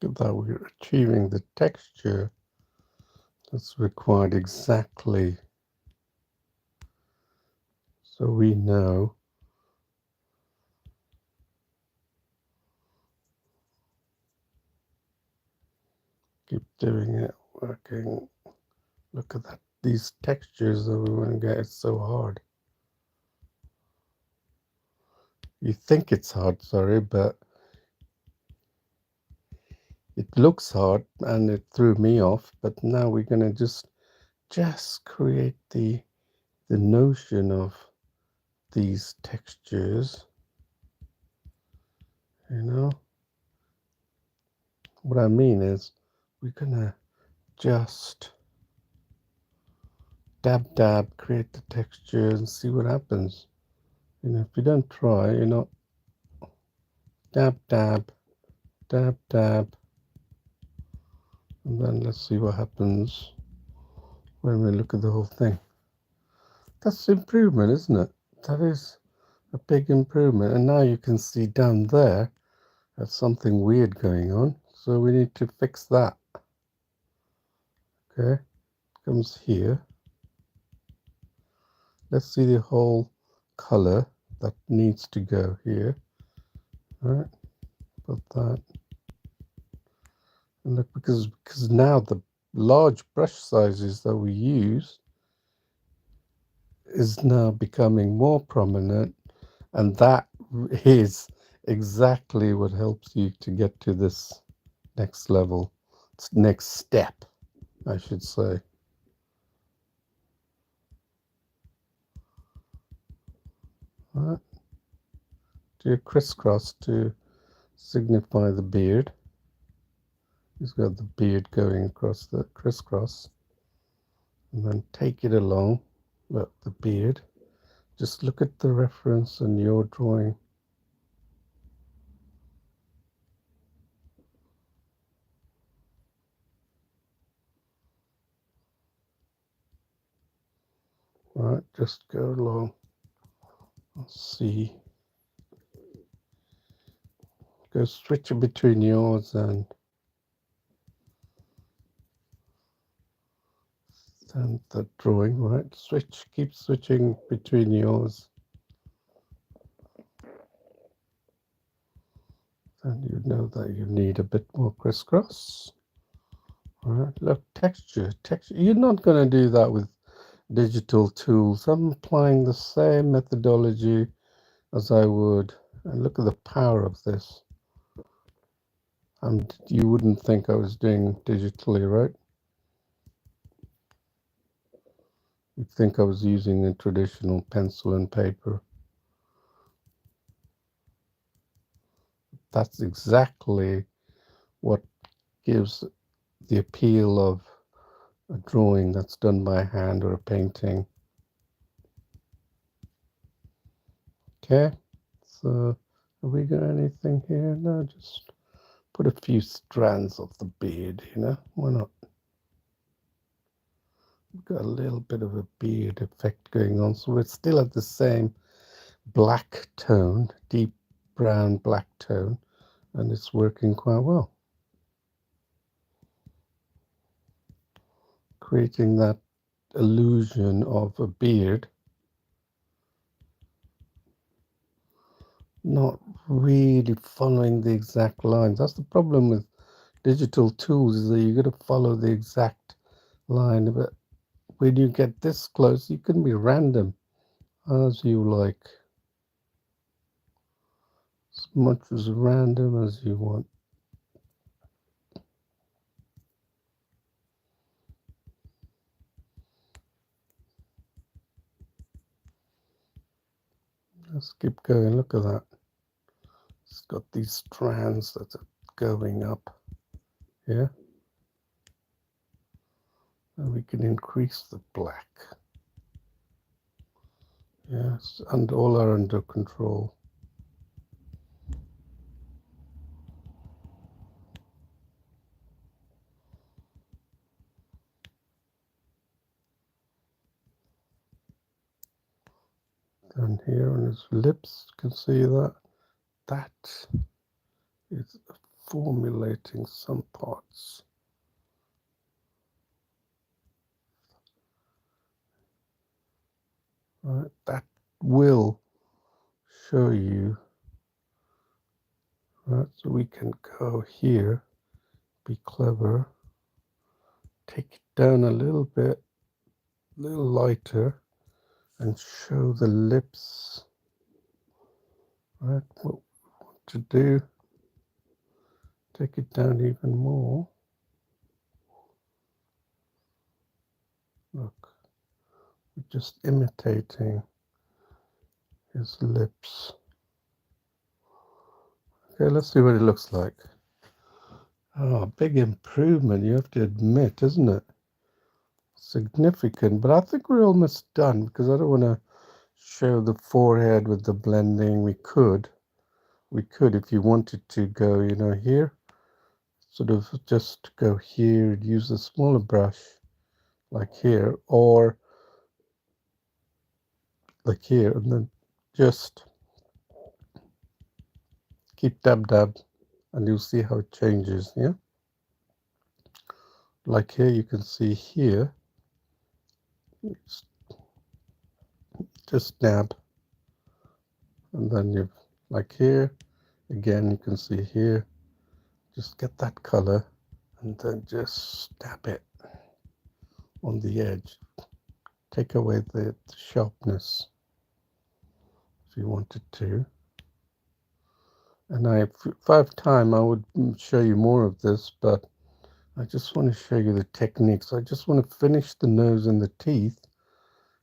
Look at that, we're achieving the texture that's required exactly. So we know doing it, working. Look at that, these textures that we want to get, it's so hard. You think it's hard, sorry, but it looks hard and it threw me off. But now we're going to just create the notion of these textures, you know. What I mean is we're going to just dab, create the texture and see what happens. You know, if you don't try, you're not dab, and then let's see what happens when we look at the whole thing. That's improvement, isn't it? That is a big improvement. And now you can see down there, there's something weird going on. So we need to fix that. Okay, comes here. Let's see the whole color that needs to go here. All right, put that. And look, because now the large brush sizes that we use is now becoming more prominent, and that is exactly what helps you to get to this next level, next step, I should say. Right. Do a crisscross to signify the beard. He's got the beard going across the crisscross, and then take it along. Look, the beard. Just look at the reference in your drawing. Right, just go along. Let's see. Go switch it between yours and the drawing, right? Keep switching between yours. And you know that you need a bit more crisscross. All right, look, texture. You're not going to do that with digital tools. I'm applying the same methodology as I would. And look at the power of this. And you wouldn't think I was doing digitally, right? You'd think I was using a traditional pencil and paper. That's exactly what gives the appeal of a drawing that's done by hand or a painting. Okay, so have we got anything here? No, just put a few strands of the beard, you know, why not? We've got a little bit of a beard effect going on, so we're still at the same black tone, deep brown black tone, and it's working quite well. Creating that illusion of a beard, not really following the exact lines. That's the problem with digital tools, is that you got to follow the exact line. But when you get this close, you can be random as you like, as much as random as you want. Let's keep going. Look at that. It's got these strands that are going up here. And we can increase the black. Yes, and all are under control. Down here on his lips, you can see that. That is formulating some parts. Right, that will show you. Right, so we can go here, be clever. take it down a little bit, a little lighter, and show the lips. Right, what we want to do, take it down even more. Look, we're just imitating his lips. Okay, let's see what it looks like. Oh, big improvement, you have to admit, isn't it? Significant, but I think we're almost done because I don't want to show the forehead with the blending. We could if you wanted to go, you know, here, sort of just go here, use a smaller brush like here, or like here, and then just keep dab, and you'll see how it changes. Yeah, like here, you can see here, just dab, and then you, like here, again, you can see here, just get that color, and then just dab it on the edge. Take away the sharpness if you wanted to. And if I have time, I would show you more of this, but I just want to show you the techniques. I just want to finish the nose and the teeth.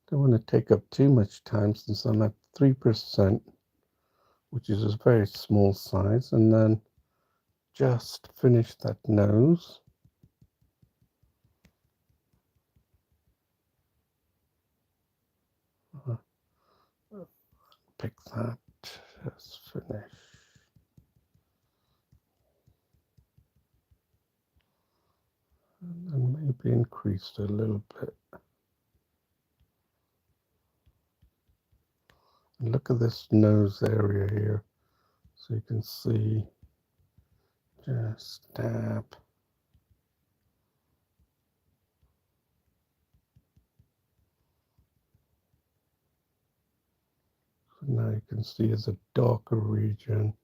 Don't want to take up too much time since I'm at 3%, which is a very small size, and then just finish that nose. Pick that, just finish. And maybe increase it a little bit. And look at this nose area here, so you can see, just dab. So now you can see it's a darker region.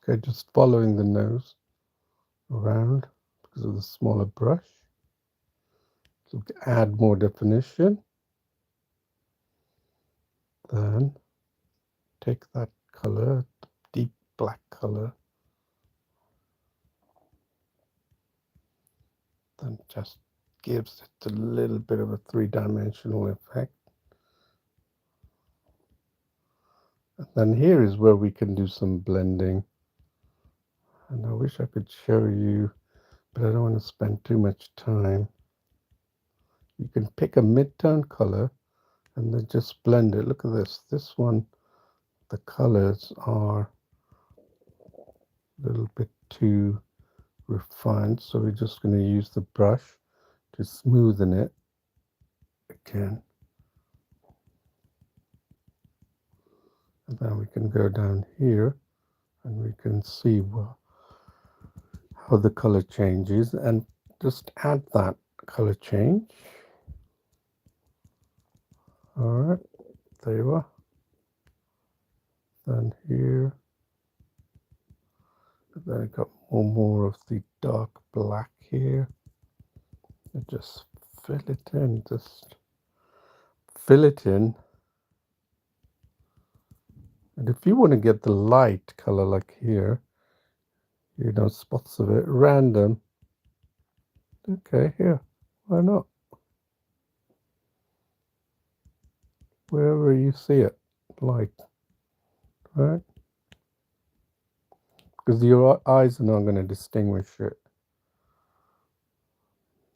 Okay, just following the nose around because of the smaller brush. So add more definition. Then take that color, deep black color, then just gives it a little bit of a three-dimensional effect. And then here is where we can do some blending. And I wish I could show you, but I don't want to spend too much time. You can pick a mid-tone color and then just blend it. Look at this. This one, the colors are a little bit too refined, so we're just going to use the brush to smoothen it again. And then we can go down here and we can see how the color changes, and just add that color change. All right, there you are. Then here, and then I got more of the dark black here. And just fill it in, just fill it in. And if you want to get the light color like here, you know, spots of it, random. Okay, here, why not? Wherever you see it, light, right? Because your eyes are not going to distinguish it.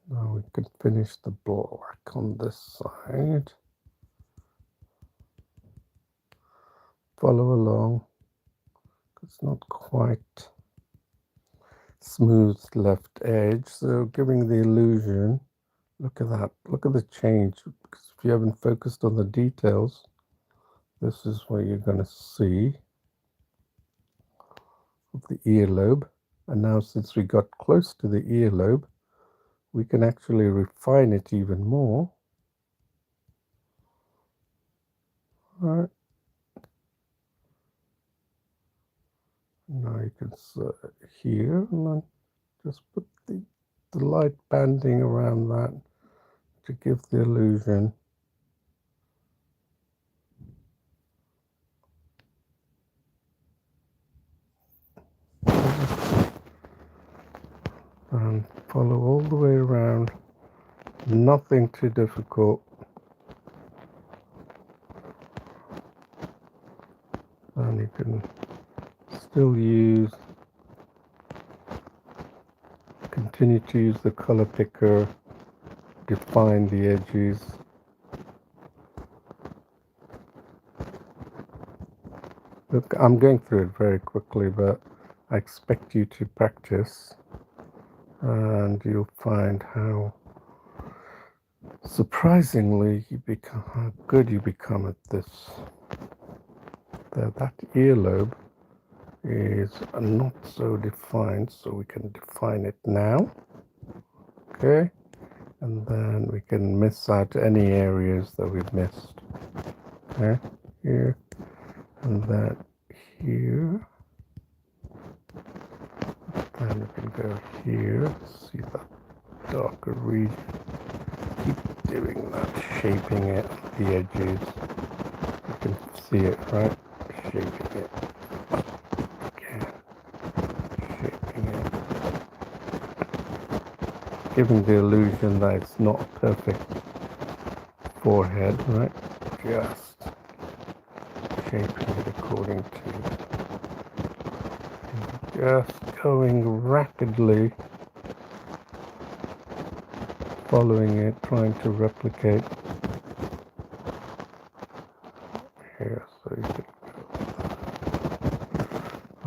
Now we can finish the black on this side. Follow along. It's not quite smooth left edge, so giving the illusion. Look at that. Look at the change. Because if you haven't focused on the details, this is what you're going to see of the earlobe. And now since we got close to the earlobe, we can actually refine it even more. Right. Now you can see here, and then just put the light banding around that to give the illusion. And follow all the way around. Nothing too difficult. And you can still continue to use the color picker, define the edges. Look, I'm going through it very quickly, but I expect you to practice, and you'll find how surprisingly how good you become at this. That earlobe is not so defined, so we can define it now. Okay, and then we can miss out any areas that we've missed. Okay, here, and then here. Then we can go here, see that darker region. Keep doing that, shaping it, the edges. You can see it, right? Shaping it. Again. Shaping it. Giving the illusion that it's not a perfect forehead, right? Just shaping it according to. Just going rapidly, following it, trying to replicate. Here, so you can go.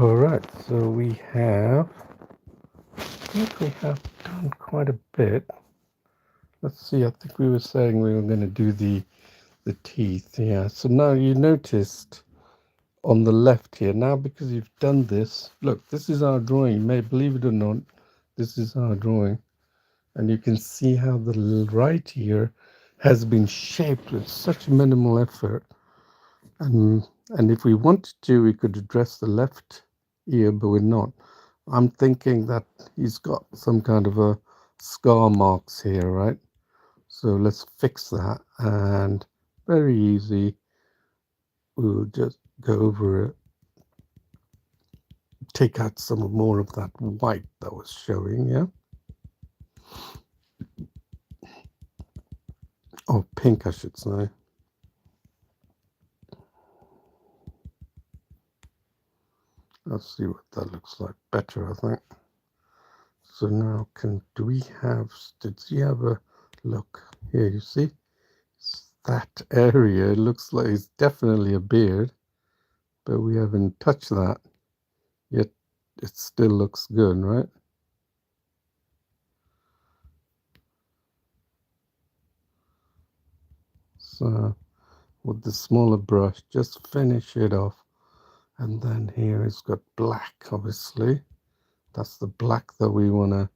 Alright, so we have, I think we have done quite a bit. Let's see, I think we were saying we were going to do the teeth, yeah. So now you noticed on the left here, now because you've done this, look, this is our drawing. You may believe it or not, this is our drawing. And you can see how the right ear has been shaped with such minimal effort. And if we wanted to, we could address the left ear, but we're not. I'm thinking that he's got some kind of a scar marks here, right? So let's fix that, and very easy. We'll just go over it, take out some more of that white that was showing, yeah? Or pink, I should say. Let's see what that looks like. Better, I think. So now, do we have? Did you have a look here? You see, that area. It looks like it's definitely a beard, but we haven't touched that yet. It still looks good, right? So with the smaller brush, just finish it off. And then here it's got black, obviously. That's the black that we want to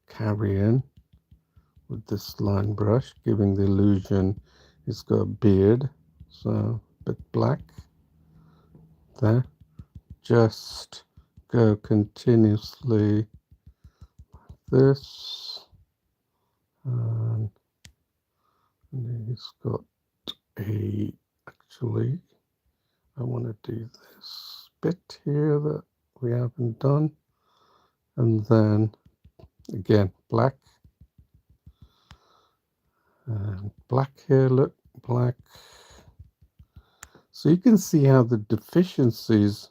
carry in with this line brush, giving the illusion it's got a beard. So a bit black there. Just go continuously like this. And he's got actually, I want to do this bit here that we haven't done. And then again, black. And black here, look, black. So you can see how the deficiencies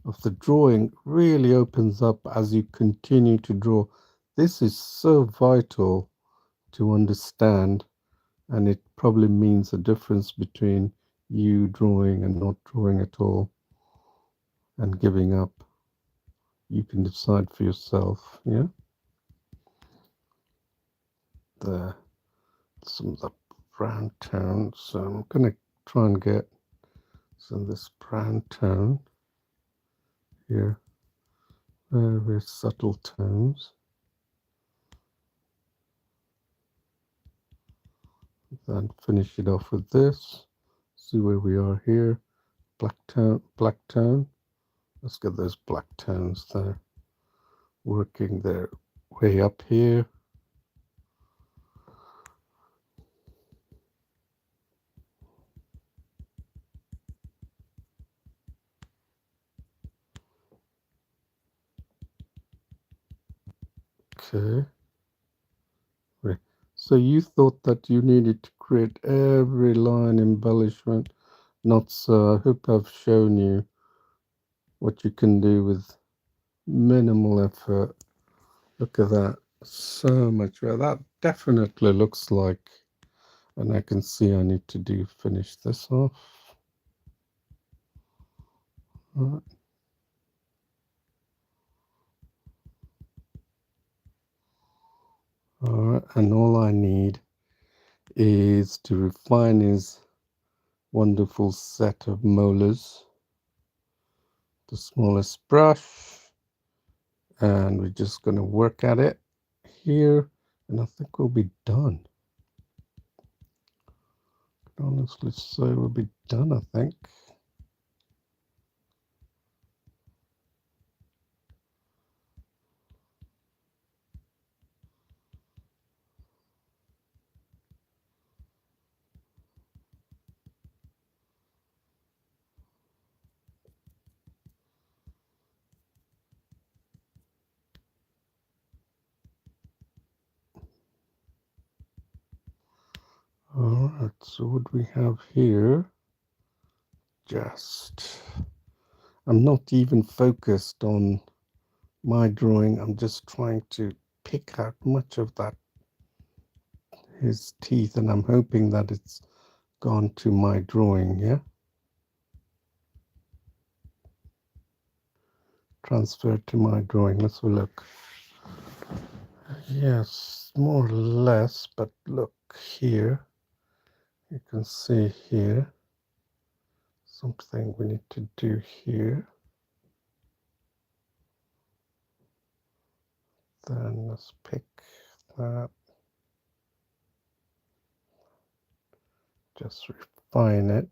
of the drawing really opens up as you continue to draw. This is so vital to understand, and it probably means a difference between you drawing and not drawing at all and giving up. You can decide for yourself, yeah? Some of the brown tone, so I'm going to try and get some of this brown tone here. Very, very subtle tones. Then finish it off with this. see where we are here. Black tone, black tone. Let's get those black tones there, working their way up here. Okay. Right. So you thought that you needed to create every line embellishment. Not so. I hope I've shown you what you can do with minimal effort. Look at that. So much better. That definitely looks like, and I can see I need to finish this off. All right, and all I need is to refine his wonderful set of molars. The smallest brush, and we're just going to work at it here, and I think we'll be done. Honestly say we'll be done, I think. All right, so what we have here, I'm not even focused on my drawing. I'm just trying to pick out much of that, his teeth, and I'm hoping that it's gone to my drawing, yeah? Transferred to my drawing. Let's have a look. Yes, more or less, but look here. You can see here something we need to do here. Then let's pick that. Just refine it.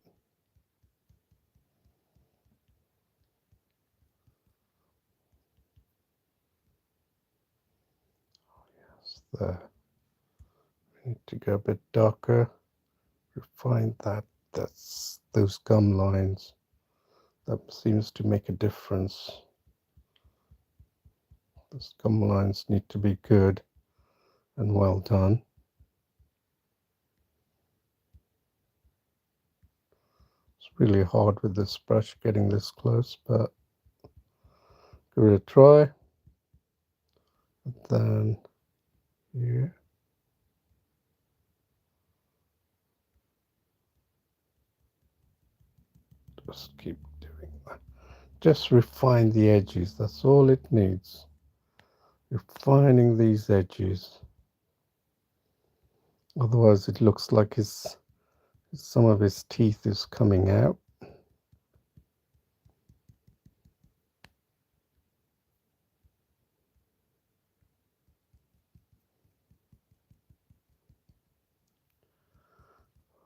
Yes, there. We need to go a bit darker. Refine that. That's those gum lines. That seems to make a difference. Those gum lines need to be good and well done. It's really hard with this brush getting this close, but give it a try. And then here. Just keep doing that. Just refine the edges. That's all it needs. Refining these edges. Otherwise it looks like some of his teeth is coming out.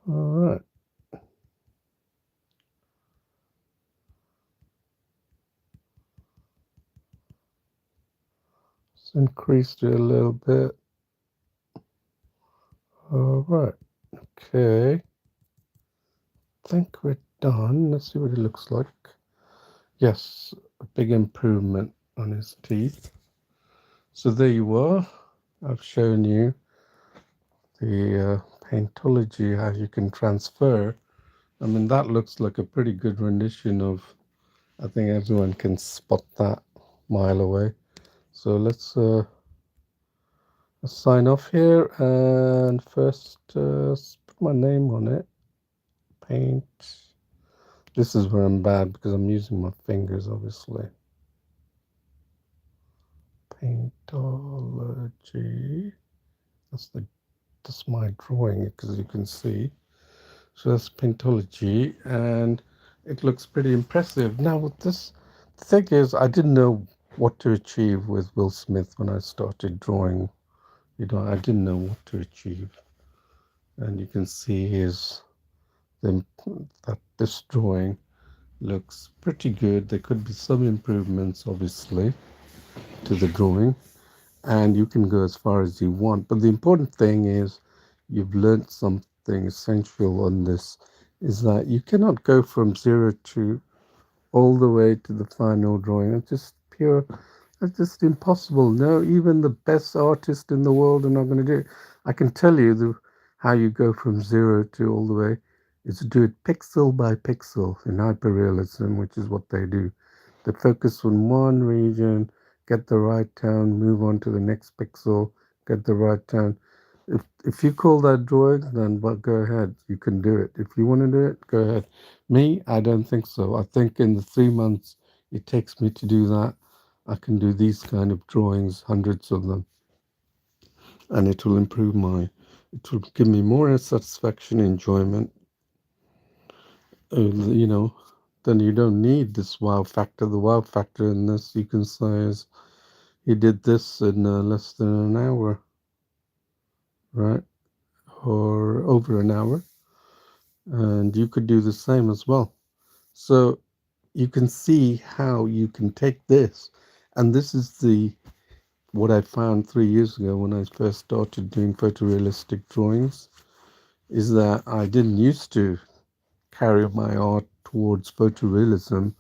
All right. Let's increase it a little bit. All right. Okay. I think we're done. Let's see what it looks like. Yes, a big improvement on his teeth. So there you are. I've shown you the Paintology, how you can transfer. I mean, that looks like a pretty good rendition of, I think everyone can spot that mile away. So let's sign off here, and first put my name on it. Paint. This is where I'm bad because I'm using my fingers, obviously. Paintology. That's my drawing, because you can see. So that's Paintology, and it looks pretty impressive. Now, with this, the thing is, I didn't know what to achieve with Will Smith when I started drawing. I didn't know what to achieve. And you can see his then that this drawing looks pretty good. There could be some improvements, obviously, to the drawing, and you can go as far as you want. But the important thing is you've learned something essential on this, is that you cannot go from zero to all the way to the final drawing. It's just impossible. No, even the best artist in the world are not going to do it. I can tell you how you go from zero to all the way is to do it pixel by pixel in hyperrealism, which is what they do. They focus on one region, get the right tone, move on to the next pixel, get the right tone. If you call that drawing, then but go ahead. You can do it. If you want to do it, go ahead. Me, I don't think so. I think in the 3 months it takes me to do that, I can do these kind of drawings, hundreds of them, and it will give me more satisfaction, enjoyment. You know, then you don't need this wow factor. The wow factor in this, you can say, is he did this in less than an hour, right? Or over an hour, and you could do the same as well. So you can see how you can take this, and this is the what I found 3 years ago when I first started doing photorealistic drawings, is that I didn't used to carry my art towards photorealism.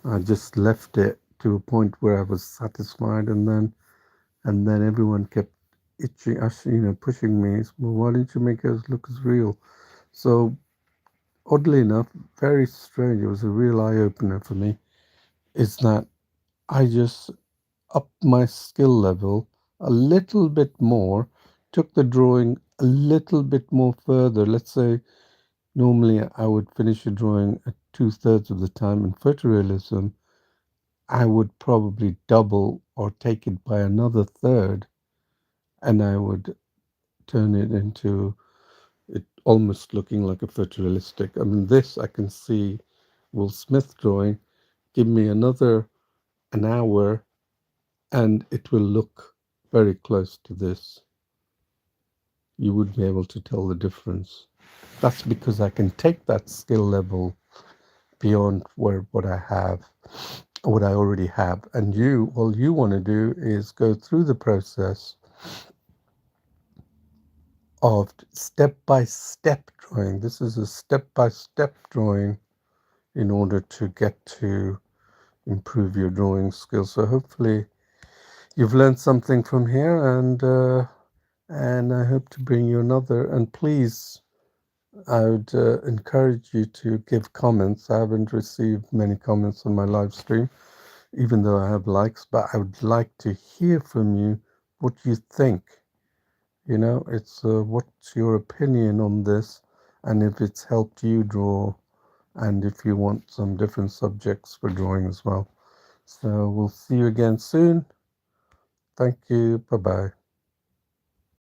I just left it to a point where I was satisfied, and then everyone kept itching, pushing me. Well, why didn't you make us look as real? So oddly enough, very strange. It was a real eye opener for me. Is that I just up my skill level a little bit more, took the drawing a little bit more further. Let's say normally I would finish a drawing at 2/3 of the time. In photorealism, I would probably double or take it by another third, and I would turn it into it almost looking like a photorealistic. I mean, this I can see Will Smith drawing. Give me an hour, and it will look very close to this. You would be able to tell the difference. That's because I can take that skill level beyond what I have, what I already have. And all you want to do is go through the process of step by step drawing. This is a step by step drawing in order to get to improve your drawing skills. So hopefully you've learned something from here, and I hope to bring you another. And please, I would encourage you to give comments. I haven't received many comments on my live stream, even though I have likes, but I would like to hear from you what you think. It's what's your opinion on this, and if it's helped you draw, and if you want some different subjects for drawing as well. So we'll see you again soon. Thank you. Bye bye.